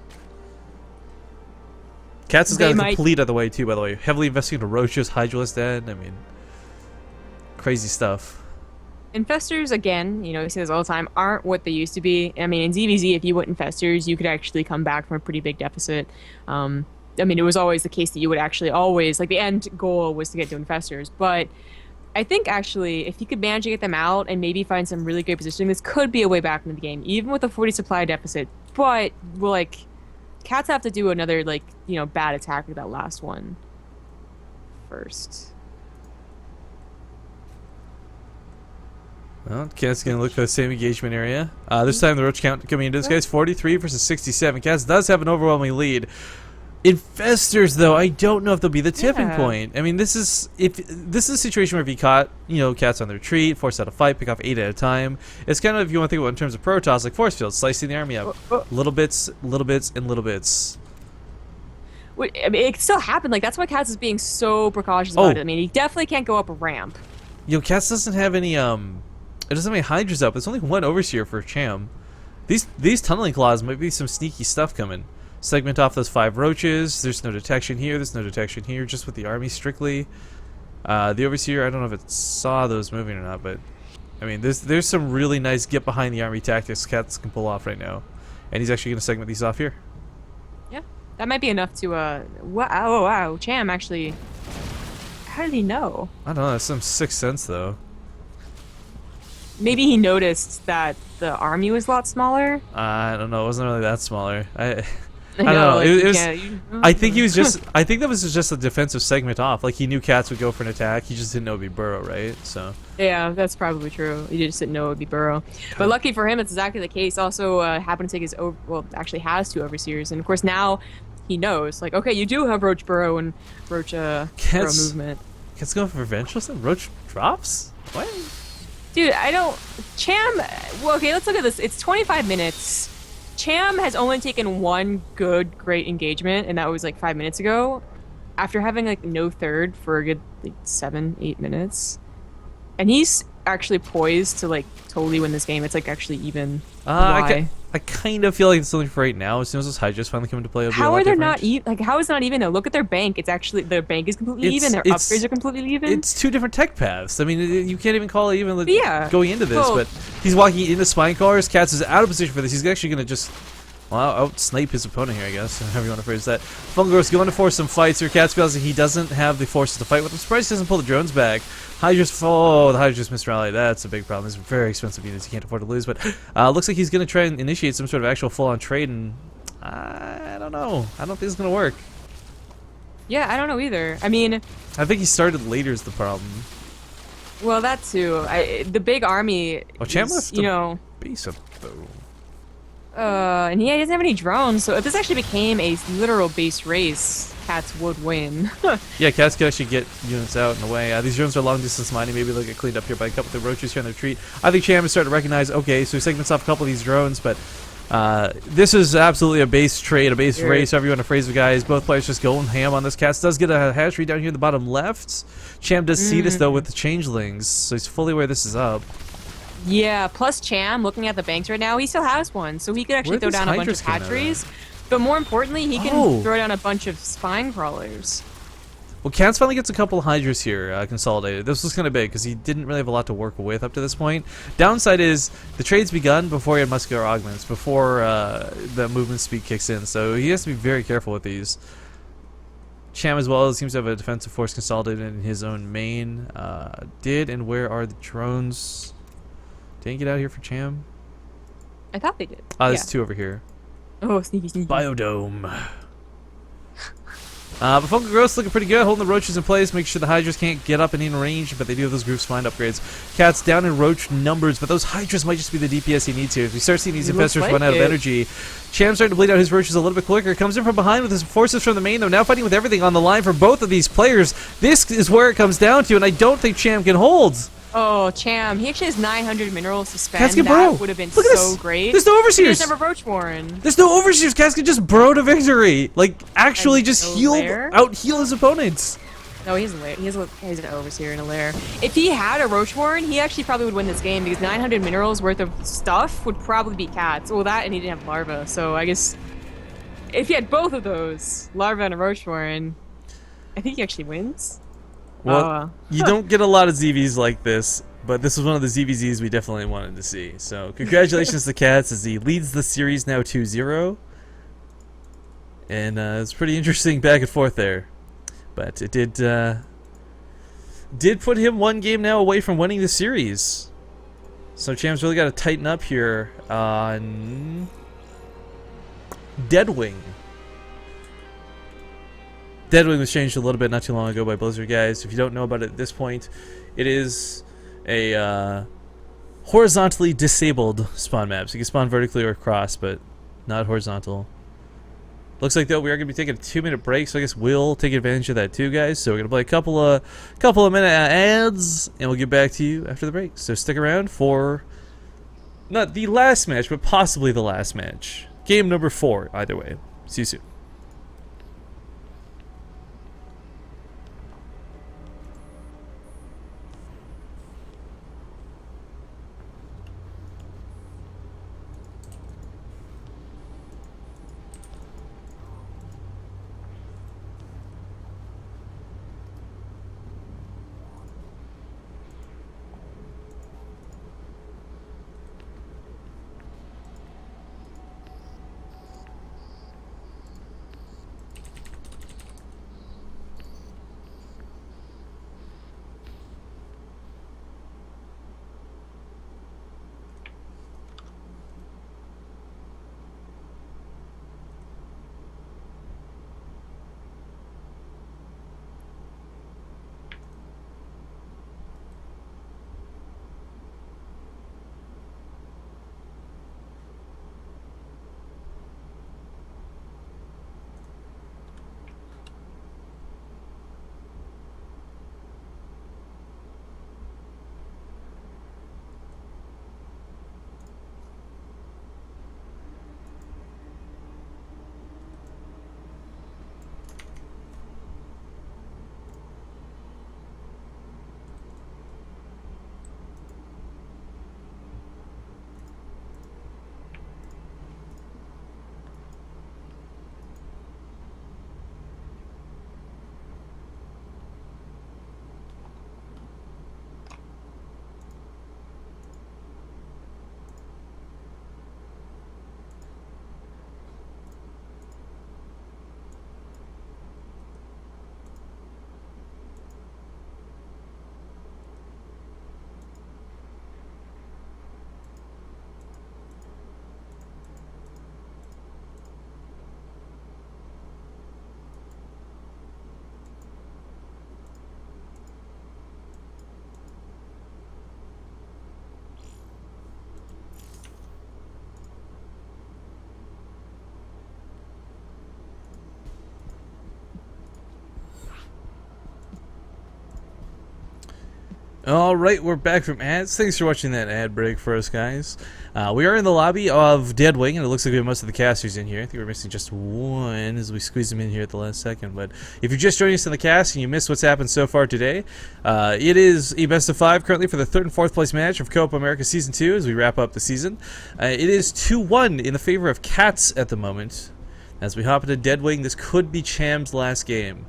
Catz has got a complete other way too, by the way. Heavily investing into roaches, Hydralisk Den. I mean, crazy stuff. Infestors, again, you know, we say this all the time, aren't what they used to be. I mean, in ZVZ, if you went infestors, you could actually come back from a pretty big deficit. I mean, it was always the case that you would actually always, like, the end goal was to get to infestors. But I think, actually, if you could manage to get them out and maybe find some really great positioning, this could be a way back into the game, even with a 40 supply deficit. But, well, like, Catz have to do another, like, you know, bad attack with that last one first. Well, Catz going to look for the same engagement area. This time the roach count coming into this guy's 43 versus 67. Catz does have an overwhelming lead. Infestors, though, I don't know if they'll be the tipping point. I mean, this is a situation where if you caught, you know, Catz on the retreat, forced out a fight, pick off 8 at a time. It's kind of, if you want to think about it in terms of Protoss, like force fields, slicing the army up, little bits, and little bits. I mean, it still happened. Like, that's why Catz is being so precautious about it. I mean, he definitely can't go up a ramp. You know, Catz doesn't have any it doesn't have any Hydras up. There's only 1 Overseer for Cham. These tunneling claws might be some sneaky stuff coming. Segment off those 5 roaches. There's no detection here. There's no detection here. Just with the army strictly. The Overseer, I don't know if it saw those moving or not, but I mean, there's some really nice get behind the army tactics Catz can pull off right now, and he's actually going to segment these off here. Yeah, that might be enough to wow, Cham actually. How did he know? I don't know. That's some sixth sense though. Maybe he noticed that the army was a lot smaller. I don't know. It wasn't really that smaller. I don't know. know. Like, It was. I think he was just. I think that was just a defensive segment off. Like he knew Catz would go for an attack. He just didn't know it'd be Burrow, right? So. Yeah, that's probably true. He just didn't know it would be Burrow. But lucky for him, it's exactly the case. Also, happened to take his actually has 2 Overseers, and of course now he knows. Like, okay, you do have Roach Burrow and Roach Burrow movement. Catz going for Ventress and Roach drops. What? Dude, I don't... Cham... Well, okay, let's look at this. It's 25 minutes. Cham has only taken 1 good, great engagement, and that was like 5 minutes ago, after having like no 3rd for a good like 7-8 minutes. And he's actually poised to like totally win this game. It's like actually even. I kind of feel like it's only for right now. As soon as those Hydras finally come into play, it'll be how a lot are they different. not even? Like, how is it not even? Though, look at their bank. It's actually their bank is completely even. Their upgrades are completely even. It's 2 different tech paths. I mean, you can't even call it even going into this. Well, but he's walking into spine cars. Catz is out of position for this. He's actually going to just out snipe his opponent here, I guess. However you want to phrase that. Fungal's going to force some fights here. Catz feels like he doesn't have the forces to fight with. I'm surprised he doesn't pull the drones back. Hydras fall. The Hydras misrally. That's a big problem. These are very expensive units. You can't afford to lose. But looks like he's going to try and initiate some sort of actual full-on trade. And I don't know. I don't think it's going to work. Yeah, I don't know either. I mean, I think he started later is the problem. Well, that too. The big army. Oh, Cham left base up though. And he doesn't have any drones, so if this actually became a literal base race, Catz would win. Yeah, Catz could actually get units out in the way. These drones are long distance mining. Maybe they'll get cleaned up here by a couple of the roaches here on the retreat. I think Cham is starting to recognize, okay, so he segments off a couple of these drones, but this is absolutely a base trade, a base race, however you want to phrase it, guys. Both players just going ham on this. Catz does get a hatchery down here in the bottom left. Cham does see this, though, with the changelings, so he's fully aware this is up. Yeah, plus Cham, looking at the banks right now, he still has one, so he could actually throw down a bunch of hatcheries. But more importantly, he can throw down a bunch of spine crawlers. Well, Catz finally gets a couple of Hydras here consolidated. This was kind of big because he didn't really have a lot to work with up to this point. Downside is the trade's begun before he had muscular augments, before the movement speed kicks in, so he has to be very careful with these. Cham as well seems to have a defensive force consolidated in his own main. And where are the drones? Didn't get out here for Cham? I thought they did. There's two over here. Oh, sneaky, sneaky. Biodome. But Funko Gross looking pretty good, holding the roaches in place, make sure the Hydras can't get up and in range, but they do have those groups find upgrades. Catz down in roach numbers, but those Hydras might just be the DPS he needs here. If we start seeing these infestors run out of energy, Cham's starting to bleed out his roaches a little bit quicker. Comes in from behind with his forces from the main, though, now fighting with everything on the line for both of these players. This is where it comes down to, and I don't think Cham can hold. Oh, Cham. He actually has 900 minerals to spend. Catz can burrow. That would have been Look at so this. great. There's no overseers. There's never Roach Warren. There's no overseers. Catz can just burrow to victory. Like, actually And just no lair? out-heal his opponents. No, he has a lair. He has an overseer and a lair. If he had a Roach Warren, he actually probably would win this game because 900 minerals worth of stuff would probably be Catz. Well, that and he didn't have larva, so I guess if he had both of those, larva and a Roach Warren, I think he actually wins. Well, you don't get a lot of ZVs like this, but this was one of the ZVZs we definitely wanted to see. So congratulations to Catz as he leads the series now 2-0. And it's pretty interesting back and forth there. But it did put him one game now away from winning the series. So Cham's really got to tighten up here on Deadwing. Deadwing was changed a little bit not too long ago by Blizzard, guys. If you don't know about it at this point, it is a horizontally disabled spawn map. So you can spawn vertically or across, but not horizontal. Looks like, though, we are going to be taking a 2-minute break, so I guess we'll take advantage of that too, guys. So we're going to play a couple of minute ads, and we'll get back to you after the break. So stick around for not the last match, but possibly the last match. Game number 4, either way. See you soon. Alright, we're back from ads. Thanks for watching that ad break for us, guys. We are in the lobby of Deadwing, and it looks like we have most of the casters in here. I think we're missing just one as we squeeze them in here at the last second. But if you're just joining us in the cast and you missed what's happened so far today, it is a best of 5 currently for the 3rd and 4th place match of Copa América Season 2 as we wrap up the season. It is 2-1 in the favor of Catz at the moment. As we hop into Deadwing, this could be Cham's last game.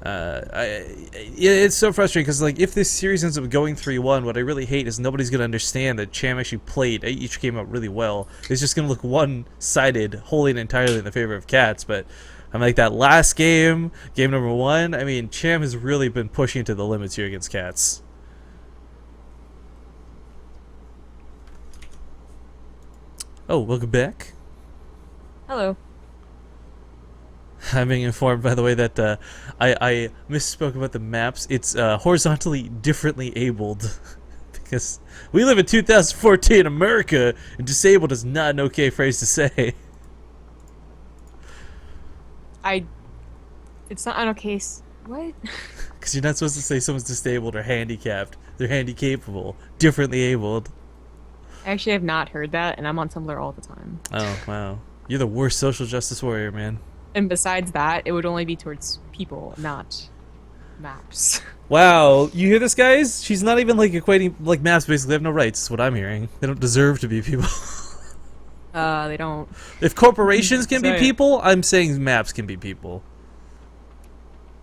It's so frustrating because like if this series ends up going 3-1, what I really hate is nobody's gonna understand that Cham actually played each game out really well. It's just gonna look one-sided, wholly and entirely in the favor of Catz. But I'm like that last game number 1. I mean, Cham has really been pushing to the limits here against Catz. Oh, welcome back. Hello. I'm being informed, by the way, that I misspoke about the maps. It's horizontally differently abled. Because we live in 2014 America, and disabled is not an okay phrase to say. It's not an okay. What? Because you're not supposed to say someone's disabled or handicapped. They're handy-capable. Differently abled. I actually have not heard that, and I'm on Tumblr all the time. Oh, wow. You're the worst social justice warrior, man. And besides that, it would only be towards people, not maps. Wow, you hear this, guys? She's not even like equating like maps. Basically, have no rights. Is what I'm hearing. They don't deserve to be people. They don't. If corporations can be Sorry. people, I'm saying maps can be people.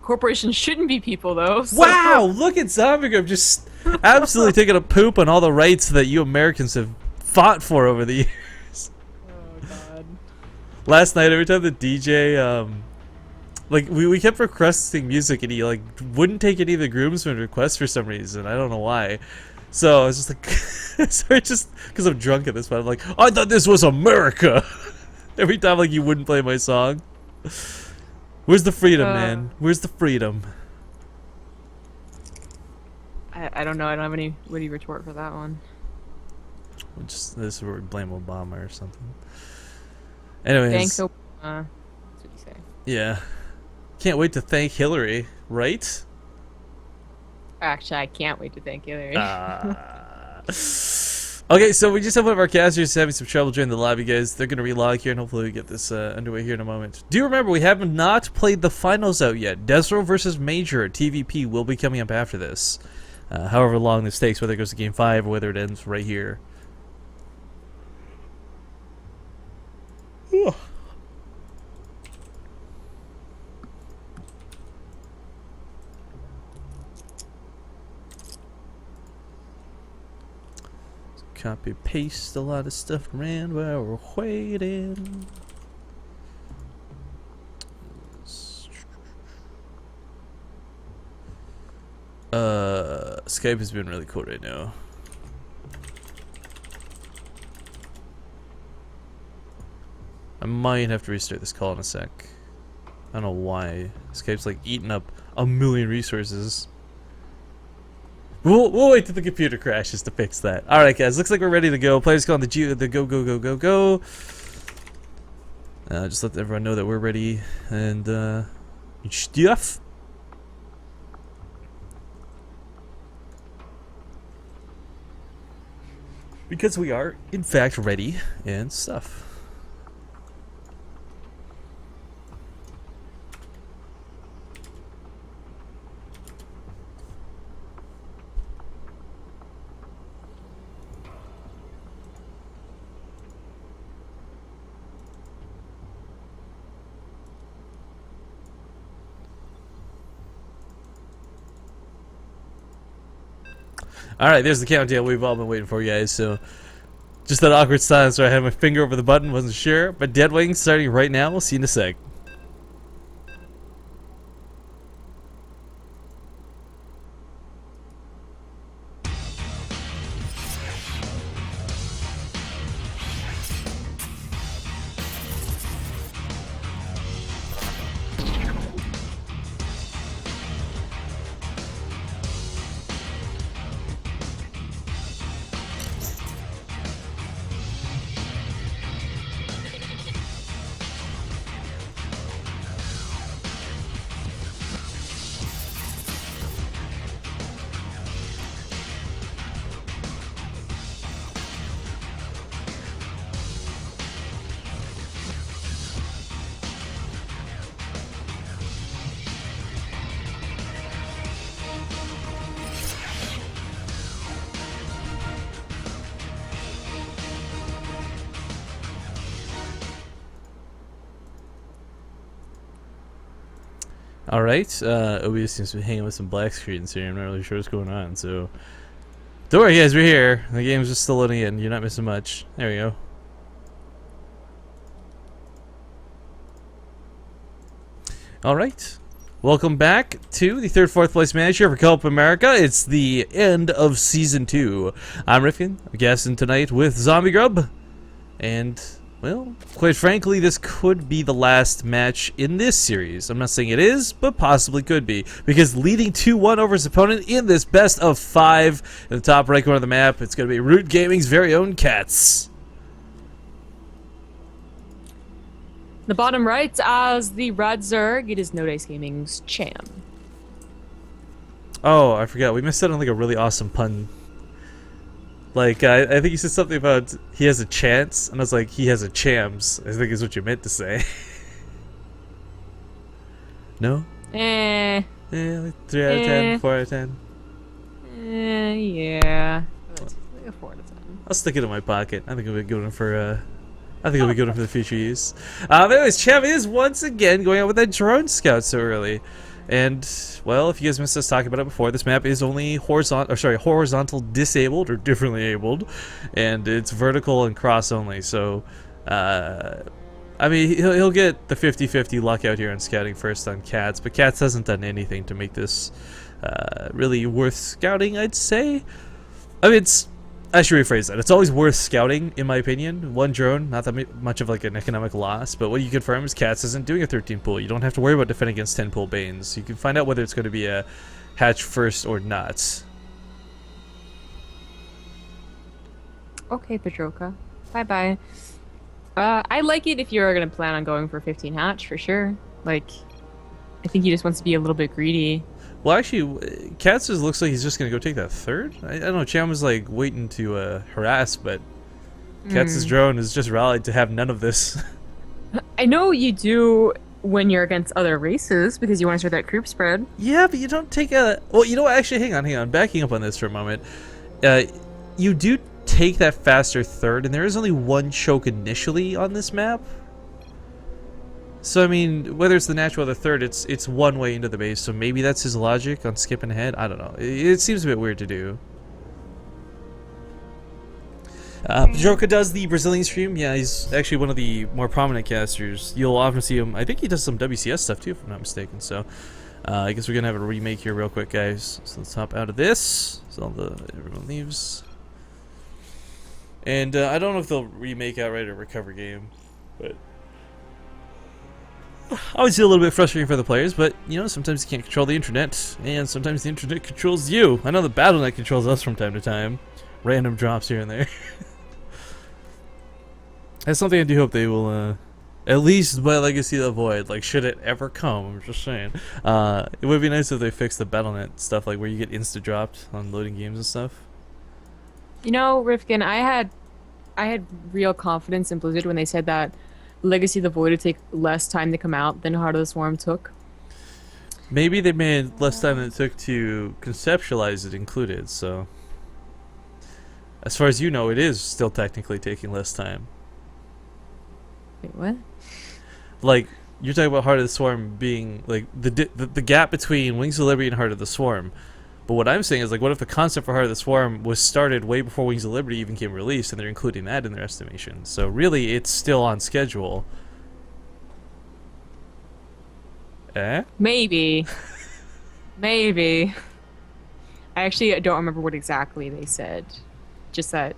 Corporations shouldn't be people, though. So. Wow, look at Zombie Group just absolutely taking a poop on all the rights that you Americans have fought for over the years. Oh God. Last night, every time the DJ, like we kept requesting music, and he like wouldn't take any of the groomsmen requests for some reason. I don't know why. So I was just like, sorry, just because I'm drunk at this point, I'm like, I thought this was America. Every time, like, you wouldn't play my song. Where's the freedom, man? Where's the freedom? I don't know. I don't have any witty retort for that one. Just this is where we blame Obama or something. Anyways. Thanks, Obama. That's what you say. Yeah. Can't wait to thank Hillary, right? Actually, I can't wait to thank Hillary. Okay, so we just have one of our casters having some trouble joining the lobby, guys. They're going to relog here, and hopefully we get this underway here in a moment. Do remember, we have not played the finals out yet. Desro versus Major TVP will be coming up after this. However long this takes, whether it goes to Game 5 or whether it ends right here. Ugh. Copy paste a lot of stuff around while we're waiting. Skype has been really cool right now. I might have to restart this call in a sec. I don't know why. Skype's like eating up a million resources. We'll wait till the computer crashes to fix that. Alright, guys, looks like we're ready to go. Players go on the go. Just let everyone know that we're ready and stuff. Because we are, in fact, ready and stuff. Alright, there's the countdown we've all been waiting for, guys. So, just that awkward silence where I had my finger over the button, wasn't sure. But Dead Wing starting right now. We'll see you in a sec. All right. OBS seems to be hanging with some black screens here. I'm not really sure what's going on. So, don't worry, guys. We're here. The game's just still loading in. You're not missing much. There we go. All right. Welcome back to the fourth place match here for Copa America. It's the end of Season 2. I'm Rifkin, guessing tonight with Zombie Grub. And, well, quite frankly, this could be the last match in this series. I'm not saying it is, but possibly could be. Because leading 2-1 over his opponent in this best of 5 in the top right corner of the map, it's going to be Root Gaming's very own Catz. The bottom right, as the Red Zerg, it is No Dice Gaming's Cham. Oh, I forgot. We missed out on like a really awesome pun. Like, I think you said something about he has a chance, and I was like, he has a chams, I think is what you meant to say. No? Eh. Like 3 out of 10, 4 out of 10. Yeah. Like a 4 out of 10. I'll stick it in my pocket. I think it'll be a good one for, I think it'll be good one for the future use. But anyways, Cham is once again going out with that drone scout so early. And, well, if you guys missed us talking about it before, this map is only horizontal disabled, or differently abled, and it's vertical and cross only, so, I mean, he'll get the 50-50 luck out here on scouting first on Catz, but Catz hasn't done anything to make this, really worth scouting, I'd say. I mean, I should rephrase that. It's always worth scouting, in my opinion. One drone, not that much of like an economic loss, but what you confirm is Catz isn't doing a 13 pool. You don't have to worry about defending against 10 pool Banes. You can find out whether it's going to be a hatch first or not. Okay, Petroka. Bye-bye. I like it if you're going to plan on going for 15 hatch, for sure. Like, I think he just wants to be a little bit greedy. Well, actually, Catz looks like he's just going to go take that third. I don't know, Cham was like waiting to harass, but Catz's drone is just rallied to have none of this. I know you do when you're against other races because you want to start that group spread. Yeah, but you don't take a... Well, you know what? Actually, hang on. Backing up on this for a moment. You do take that faster third, and there is only one choke initially on this map. So, I mean, whether it's the natural or the third, it's one way into the base, so maybe that's his logic on skipping ahead. I don't know. It seems a bit weird to do. Joka does the Brazilian stream. Yeah, he's actually one of the more prominent casters. You'll often see him. I think he does some WCS stuff too, if I'm not mistaken. So, I guess we're gonna have a remake here real quick, guys. So let's hop out of this. So everyone leaves. And I don't know if they'll remake outright or recover game, but obviously a little bit frustrating for the players. But you know, sometimes you can't control the internet, and sometimes the internet controls you. I know the BattleNet controls us from time to time. Random drops here and there. That's something I do hope they will, at least by Legacy avoid. Like, should it ever come, I'm just saying. It would be nice if they fixed the BattleNet stuff, like where you get insta-dropped on loading games and stuff. You know, Rifkin, I had real confidence in Blizzard when they said that Legacy of the Void would take less time to come out than Heart of the Swarm took. Maybe they made less time than it took to conceptualize it included, so... As far as you know, it is still technically taking less time. Wait, what? Like, you're talking about Heart of the Swarm being, like, the gap between Wings of Liberty and Heart of the Swarm. But what I'm saying is, like, what if the concept for Heart of the Swarm was started way before Wings of Liberty even came released, and they're including that in their estimation? So really, it's still on schedule. Eh? Maybe. Maybe. I actually don't remember what exactly they said. Just that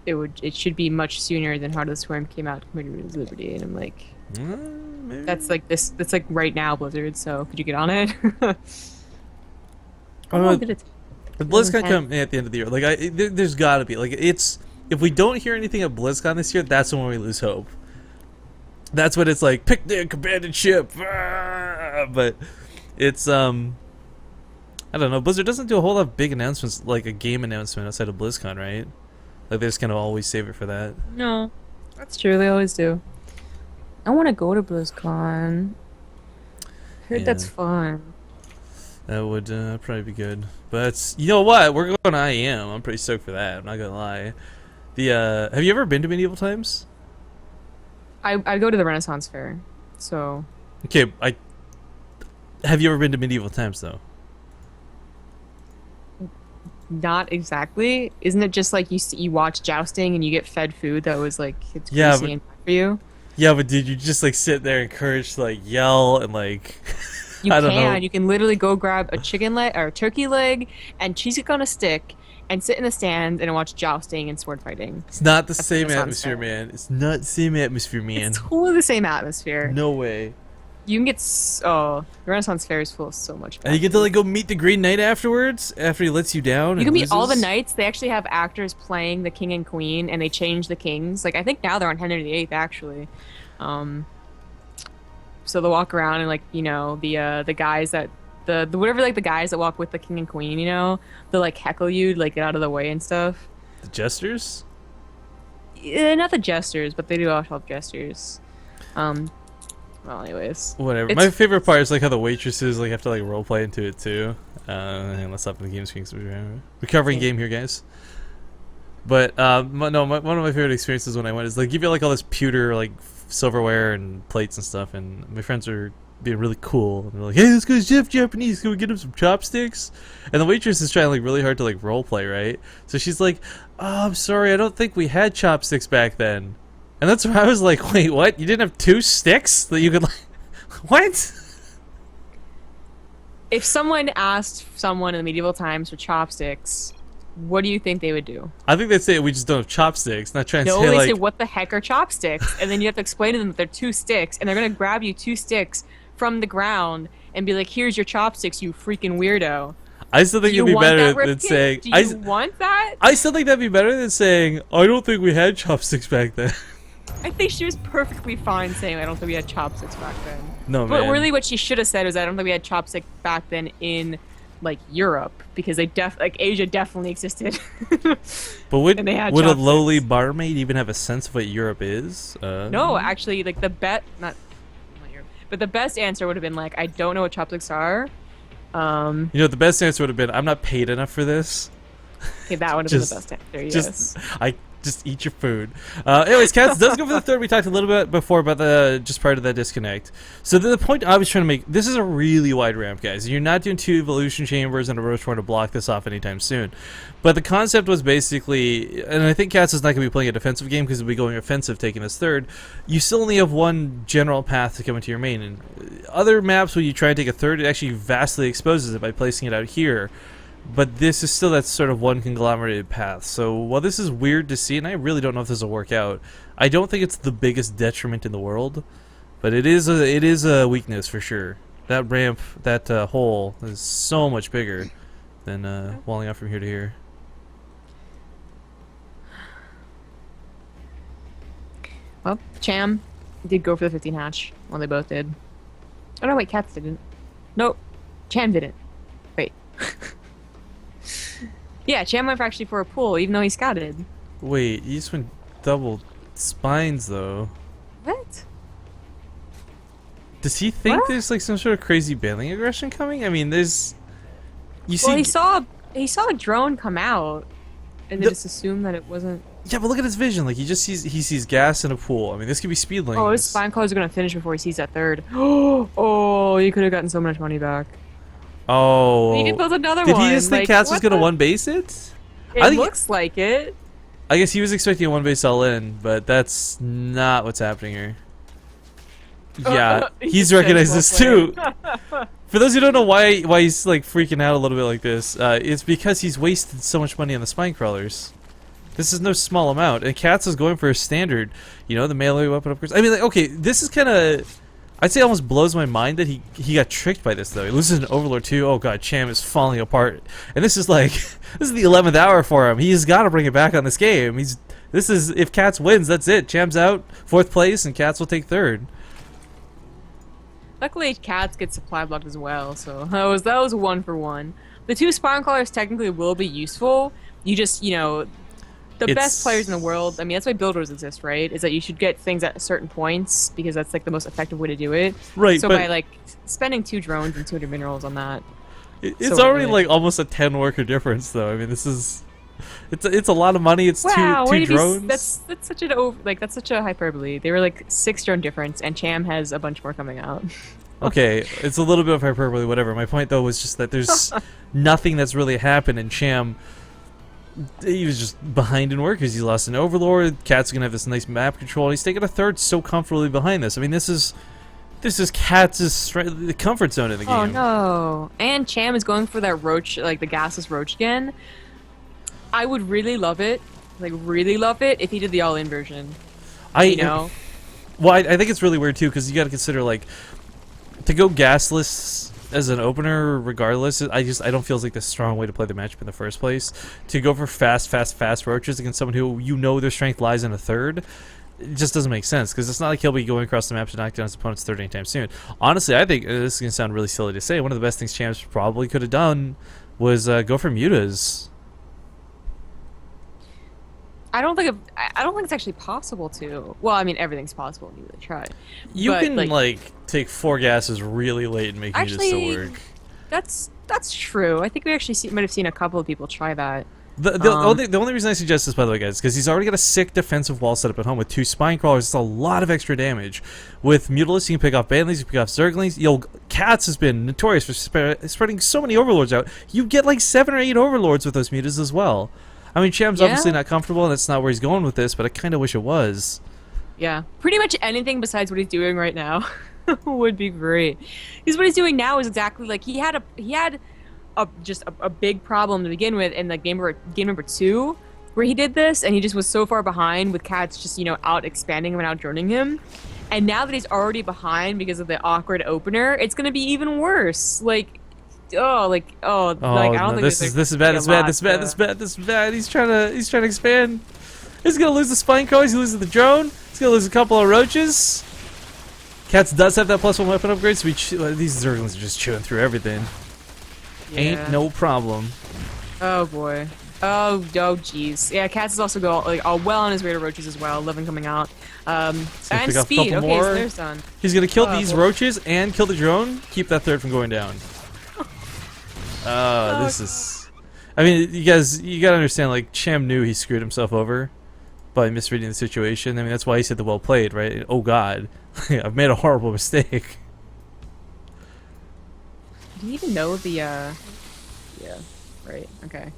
it should be much sooner than Heart of the Swarm came out compared to Wings of Liberty, and I'm like, Maybe. that's like right now, Blizzard. So could you get on it? The BlizzCon come at the end of the year. Like, there's got to be, like, it's, if we don't hear anything at BlizzCon this year, that's when we lose hope. That's when it's like, pick the abandoned ship. But it's I don't know. Blizzard doesn't do a whole lot of big announcements, like a game announcement outside of BlizzCon, right? Like, they just kind of always save it for that. No, that's true. They always do. I want to go to BlizzCon. Heard that's fun. That would probably be good. But you know what? We're going to IEM. I'm pretty stoked for that. I'm not gonna lie. Have you ever been to Medieval Times? I go to the Renaissance Fair, so. Okay, Have you ever been to medieval times though? Not exactly. Isn't it just like you watch jousting and you get fed food that was like it's Yeah, greasy and bad for you? Yeah, but dude, you just like sit there encouraged to like yell and like You I don't know. can. You can literally go grab a chicken leg or a turkey leg and cheese it on a stick and sit in the stand and watch jousting and sword fighting. It's not the That's same Renaissance atmosphere, fair. man. It's not the same atmosphere, man. It's totally the same atmosphere. No way. You can get oh, the Renaissance Fair is full of so much. And you get to like go meet the Green Knight afterwards after he lets you down. You can and meet all the loses? knights. They actually have actors playing the king and queen, and they change the kings. Like I think now they're on Henry VIII actually. So they'll walk around and like the guys that the whatever like the guys that walk with the king and queen, they'll like heckle you, like get out of the way and stuff. The jesters. Yeah, not the jesters, but they do also have jesters. Well, anyways, Whatever. It's- My favorite part is like how the waitresses like have to like role play into it too. And let's stop in the game screen. We're covering game here, guys. But one of my favorite experiences when I went is they give you like all this pewter like silverware and plates and stuff, and my friends are being really cool. And they're like, "Hey, this guy's Japanese. Can we get him some chopsticks?" And the waitress is trying like really hard to like role play, right? So she's like, "Oh, I'm sorry, I don't think we had chopsticks back then." And that's where I was like, "Wait, what? You didn't have two sticks that you could like, what?" if someone asked someone in the medieval times for chopsticks, what do you think they would do? I think they'd say we just don't have chopsticks. Not trying to No, say they like, say, "What the heck are chopsticks?" And then you have to explain to them that they're two sticks, and they're gonna grab you two sticks from the ground and be like, "Here's your chopsticks, you freaking weirdo." I still think Do you it'd be want better that, than Rifkin? saying. Do you want that? I still think that'd be better than saying, "I don't think we had chopsticks back then." I think she was perfectly fine saying, "I don't think we had chopsticks back then." No, But man. really, what she should have said is, "I don't think we had chopsticks back then in like Europe, because Asia definitely existed." But would and they had a chopsticks. lowly barmaid even have a sense of what Europe is? No, actually, like not Europe, but the best answer would have been like, "I don't know what chopsticks are." You know, the best answer would have been, "I'm not paid enough for this." Okay, that would have been the best answer. Yes. I just eat your food. Anyways, Catz does go for the third. We talked a little bit before about the just prior to that disconnect. So the point I was trying to make, this is a really wide ramp, guys. You're not doing 2 evolution chambers and a roach horn to block this off anytime soon. But the concept was basically, and I think Catz is not going to be playing a defensive game because he'll be going offensive taking this third. You still only have one general path to come into your main. And other maps, when you try and take a third, it actually vastly exposes it by placing it out here. But this is still that sort of one conglomerated path. So while this is weird to see, and I really don't know if this will work out, I don't think it's the biggest detriment in the world. But it is a weakness for sure. That ramp, that hole is so much bigger than walling out from here to here. Well, Cham did go for the 15 hatch. Well, they both did. Oh no, wait, Catz didn't. Nope, Cham didn't. Wait. Yeah, Cham went actually for a pull, even though he scouted. Wait, you just went double spines though. What? Does he think What? there's like some sort of crazy bailing aggression coming? I mean, there's. You Well, see. he saw a drone come out, and they just assumed that it wasn't. Yeah, but look at his vision. Like he sees gas in a pool. I mean, this could be speed lanes. Oh, his spine callers are gonna finish before he sees that third. Oh, you could have gotten so much money back. Oh. He could build another Did one. he just think like, Catz was what gonna the- one base it? It I think- looks like it. I guess he was expecting a one base all in, but that's not what's happening here. Yeah, He he's says recognized well this too. played. For those who don't know why he's like freaking out a little bit like this, it's because he's wasted so much money on the spine crawlers. This is no small amount, and Catz is going for a standard, the melee weapon upgrades. I mean, like, okay, this is kind of, I'd say, almost blows my mind that he got tricked by this though. He loses an Overlord too. Oh god, Cham is falling apart, and this is like, this is the 11th hour for him. He's got to bring it back on this game. If Catz wins, that's it. Cham's out, 4th place, and Catz will take 3rd. Luckily, Catz gets supply blocked as well, so that was 1 for 1. The 2 spine callers technically will be useful. You just, the best players in the world, I mean, that's why builders exist, right? Is that you should get things at certain points, because that's like the most effective way to do it. Right, So but by like spending 2 drones and 200 minerals on that. it's so already like- like almost a 10 worker difference though. I mean, this is, it's a lot of money. It's Wow, two wait, drones. that's such that's such a hyperbole. They were like 6 drone difference, and Cham has a bunch more coming out. Okay, it's a little bit of hyperbole, whatever. My point, though, was just that there's nothing that's really happened, and Cham, he was just behind in work because he lost an Overlord. Cat's gonna have this nice map control, and he's taking a third so comfortably behind this. I mean, this is Cat's the comfort zone in the game. Oh no! And Cham is going for that roach, like the gasless roach again. I would really love it, like really love it, if he did the all-in version. You know? Well, I think it's really weird too because you got to consider like to go gasless as an opener, regardless. I don't feel like the strong way to play the matchup in the first place. To go for fast roaches against someone who you know their strength lies in a third, it just doesn't make sense because it's not like he'll be going across the map to knock down his opponent's third anytime soon. Honestly, I think this is gonna sound really silly to say. One of the best things Champs probably could have done was go for mutas. I don't think it's actually possible to. Well, I mean, everything's possible when you really try. You but, can like take 4 gases really late and make mutas still work. That's true. I think we actually might have seen a couple of people try that. The only reason I suggest this, by the way, guys, is because he's already got a sick defensive wall set up at home with 2 spine crawlers. It's a lot of extra damage. With Mutalisk, you can pick off Banelings, you can pick off Zerglings. Catz has been notorious for spreading so many Overlords out. You get like 7 or 8 Overlords with those mutas as well. I mean, Cham's obviously not comfortable, and that's not where he's going with this, but I kind of wish it was. Yeah, pretty much anything besides what he's doing right now would be great. Because what he's doing now is exactly like he had just a big problem to begin with in the game number 2, where he did this, and he just was so far behind with Catz just out expanding him and out droning him. And now that he's already behind because of the awkward opener, it's gonna be even worse. I don't think this is bad. He's trying to expand. He's gonna lose the spine crawler. He's losing the drone. He's gonna lose a couple of roaches. Catz does have that +1 weapon upgrade, so these Zerglings are just chewing through everything. Yeah. Ain't no problem. Oh boy. Oh jeez. Yeah, Catz is also all well on his way to roaches as well. 11 coming out. And speed. Okay, so there's done. He's gonna kill these roaches and kill the drone. Keep that third from going down. This is. I mean, you gotta understand. Like, Cham knew he screwed himself over by misreading the situation. I mean, that's why he said the well played, right? Oh God, I've made a horrible mistake. Do you even know the? Yeah. Right. Okay.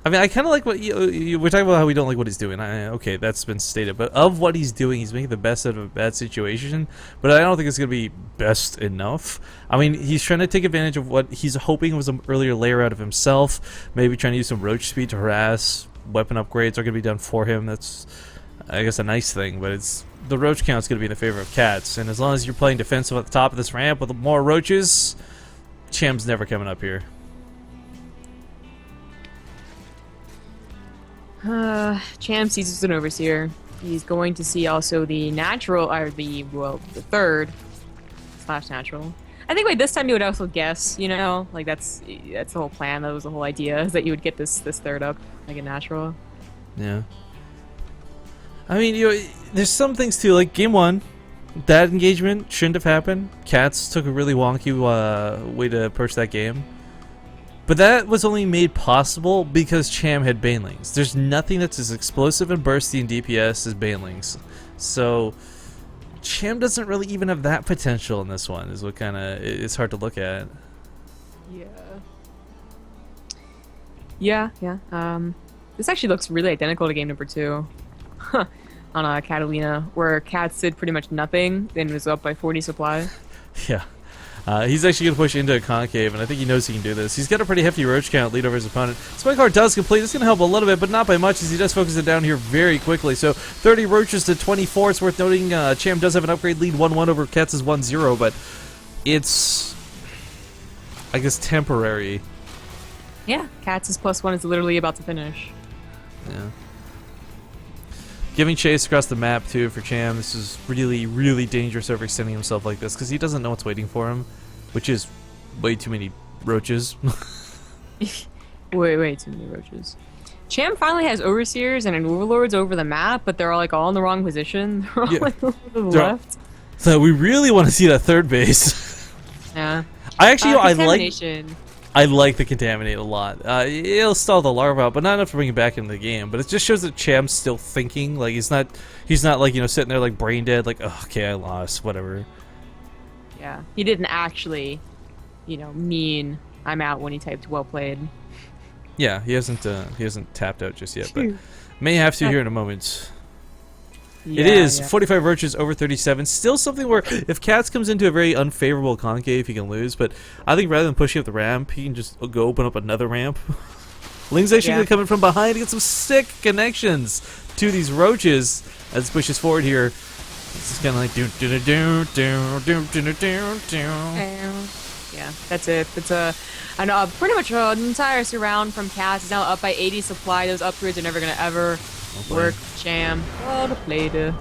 I mean, I kind of like what we're talking about. How we don't like what he's doing. Okay, that's been stated. But of what he's doing, he's making the best out of a bad situation. But I don't think it's gonna be best enough. I mean, he's trying to take advantage of what he's hoping was an earlier layer out of himself. Maybe trying to use some roach speed to harass. Weapon upgrades are gonna be done for him. That's, I guess, a nice thing. But the roach count's gonna be in the favor of Catz. And as long as you're playing defensive at the top of this ramp with more roaches, Cham's never coming up here. Cham sees an overseer. He's going to see also the natural, or the third / natural. I think this time you would also guess, like that's the whole plan. That was the whole idea, is that you would get this third up like a natural. Yeah. I mean, there's some things too. Like game 1, that engagement shouldn't have happened. Catz took a really wonky way to approach that game. But that was only made possible because Cham had Banelings. There's nothing that's as explosive and bursty in DPS as Banelings. So Cham doesn't really even have that potential in this one, is what kind of it's hard to look at. Yeah. This actually looks really identical to game number 2. On Catalina, where Catz did pretty much nothing and was up by 40 supply. Yeah. He's actually going to push into a concave, and I think he knows he can do this. He's got a pretty hefty roach count lead over his opponent. Spike Card does complete. It's going to help a little bit, but not by much, as he does focus it down here very quickly. So 30 roaches to 24. It's worth noting Cham does have an upgrade lead 1-1 over Catz's 1-0, but it's, I guess, temporary. Yeah, Catz's +1 is literally about to finish. Yeah. Giving chase across the map, too, for Cham. This is really, really dangerous overextending himself like this, because he doesn't know what's waiting for him, which is way too many roaches. way too many roaches. Cham finally has overseers and overlords over the map, but they're all in the wrong position. They're all over the left. So we really want to see that third base. Yeah. I like the Contaminate a lot. It'll stall the larva out, but not enough to bring him back into the game. But it just shows that Cham's still thinking. Like he's not like sitting there like brain dead. Like, oh, okay, I lost, whatever. Yeah, he didn't actually, mean I'm out when he typed well played. Yeah, he hasn't tapped out just yet, but may have to here in a moment. Yeah, It is yeah. 45 virtues over 37. Still something where if Catz comes into a very unfavorable concave, he can lose. But I think rather than pushing up the ramp, he can just go open up another ramp. Ling's actually going to come in from behind to get some sick connections to these roaches as it pushes forward here. It's just kind of like Yeah, that's it. It's pretty much an entire surround from Catz. He's now up by 80 supply. Those upgrades are never gonna ever work. Cham. Oh, the play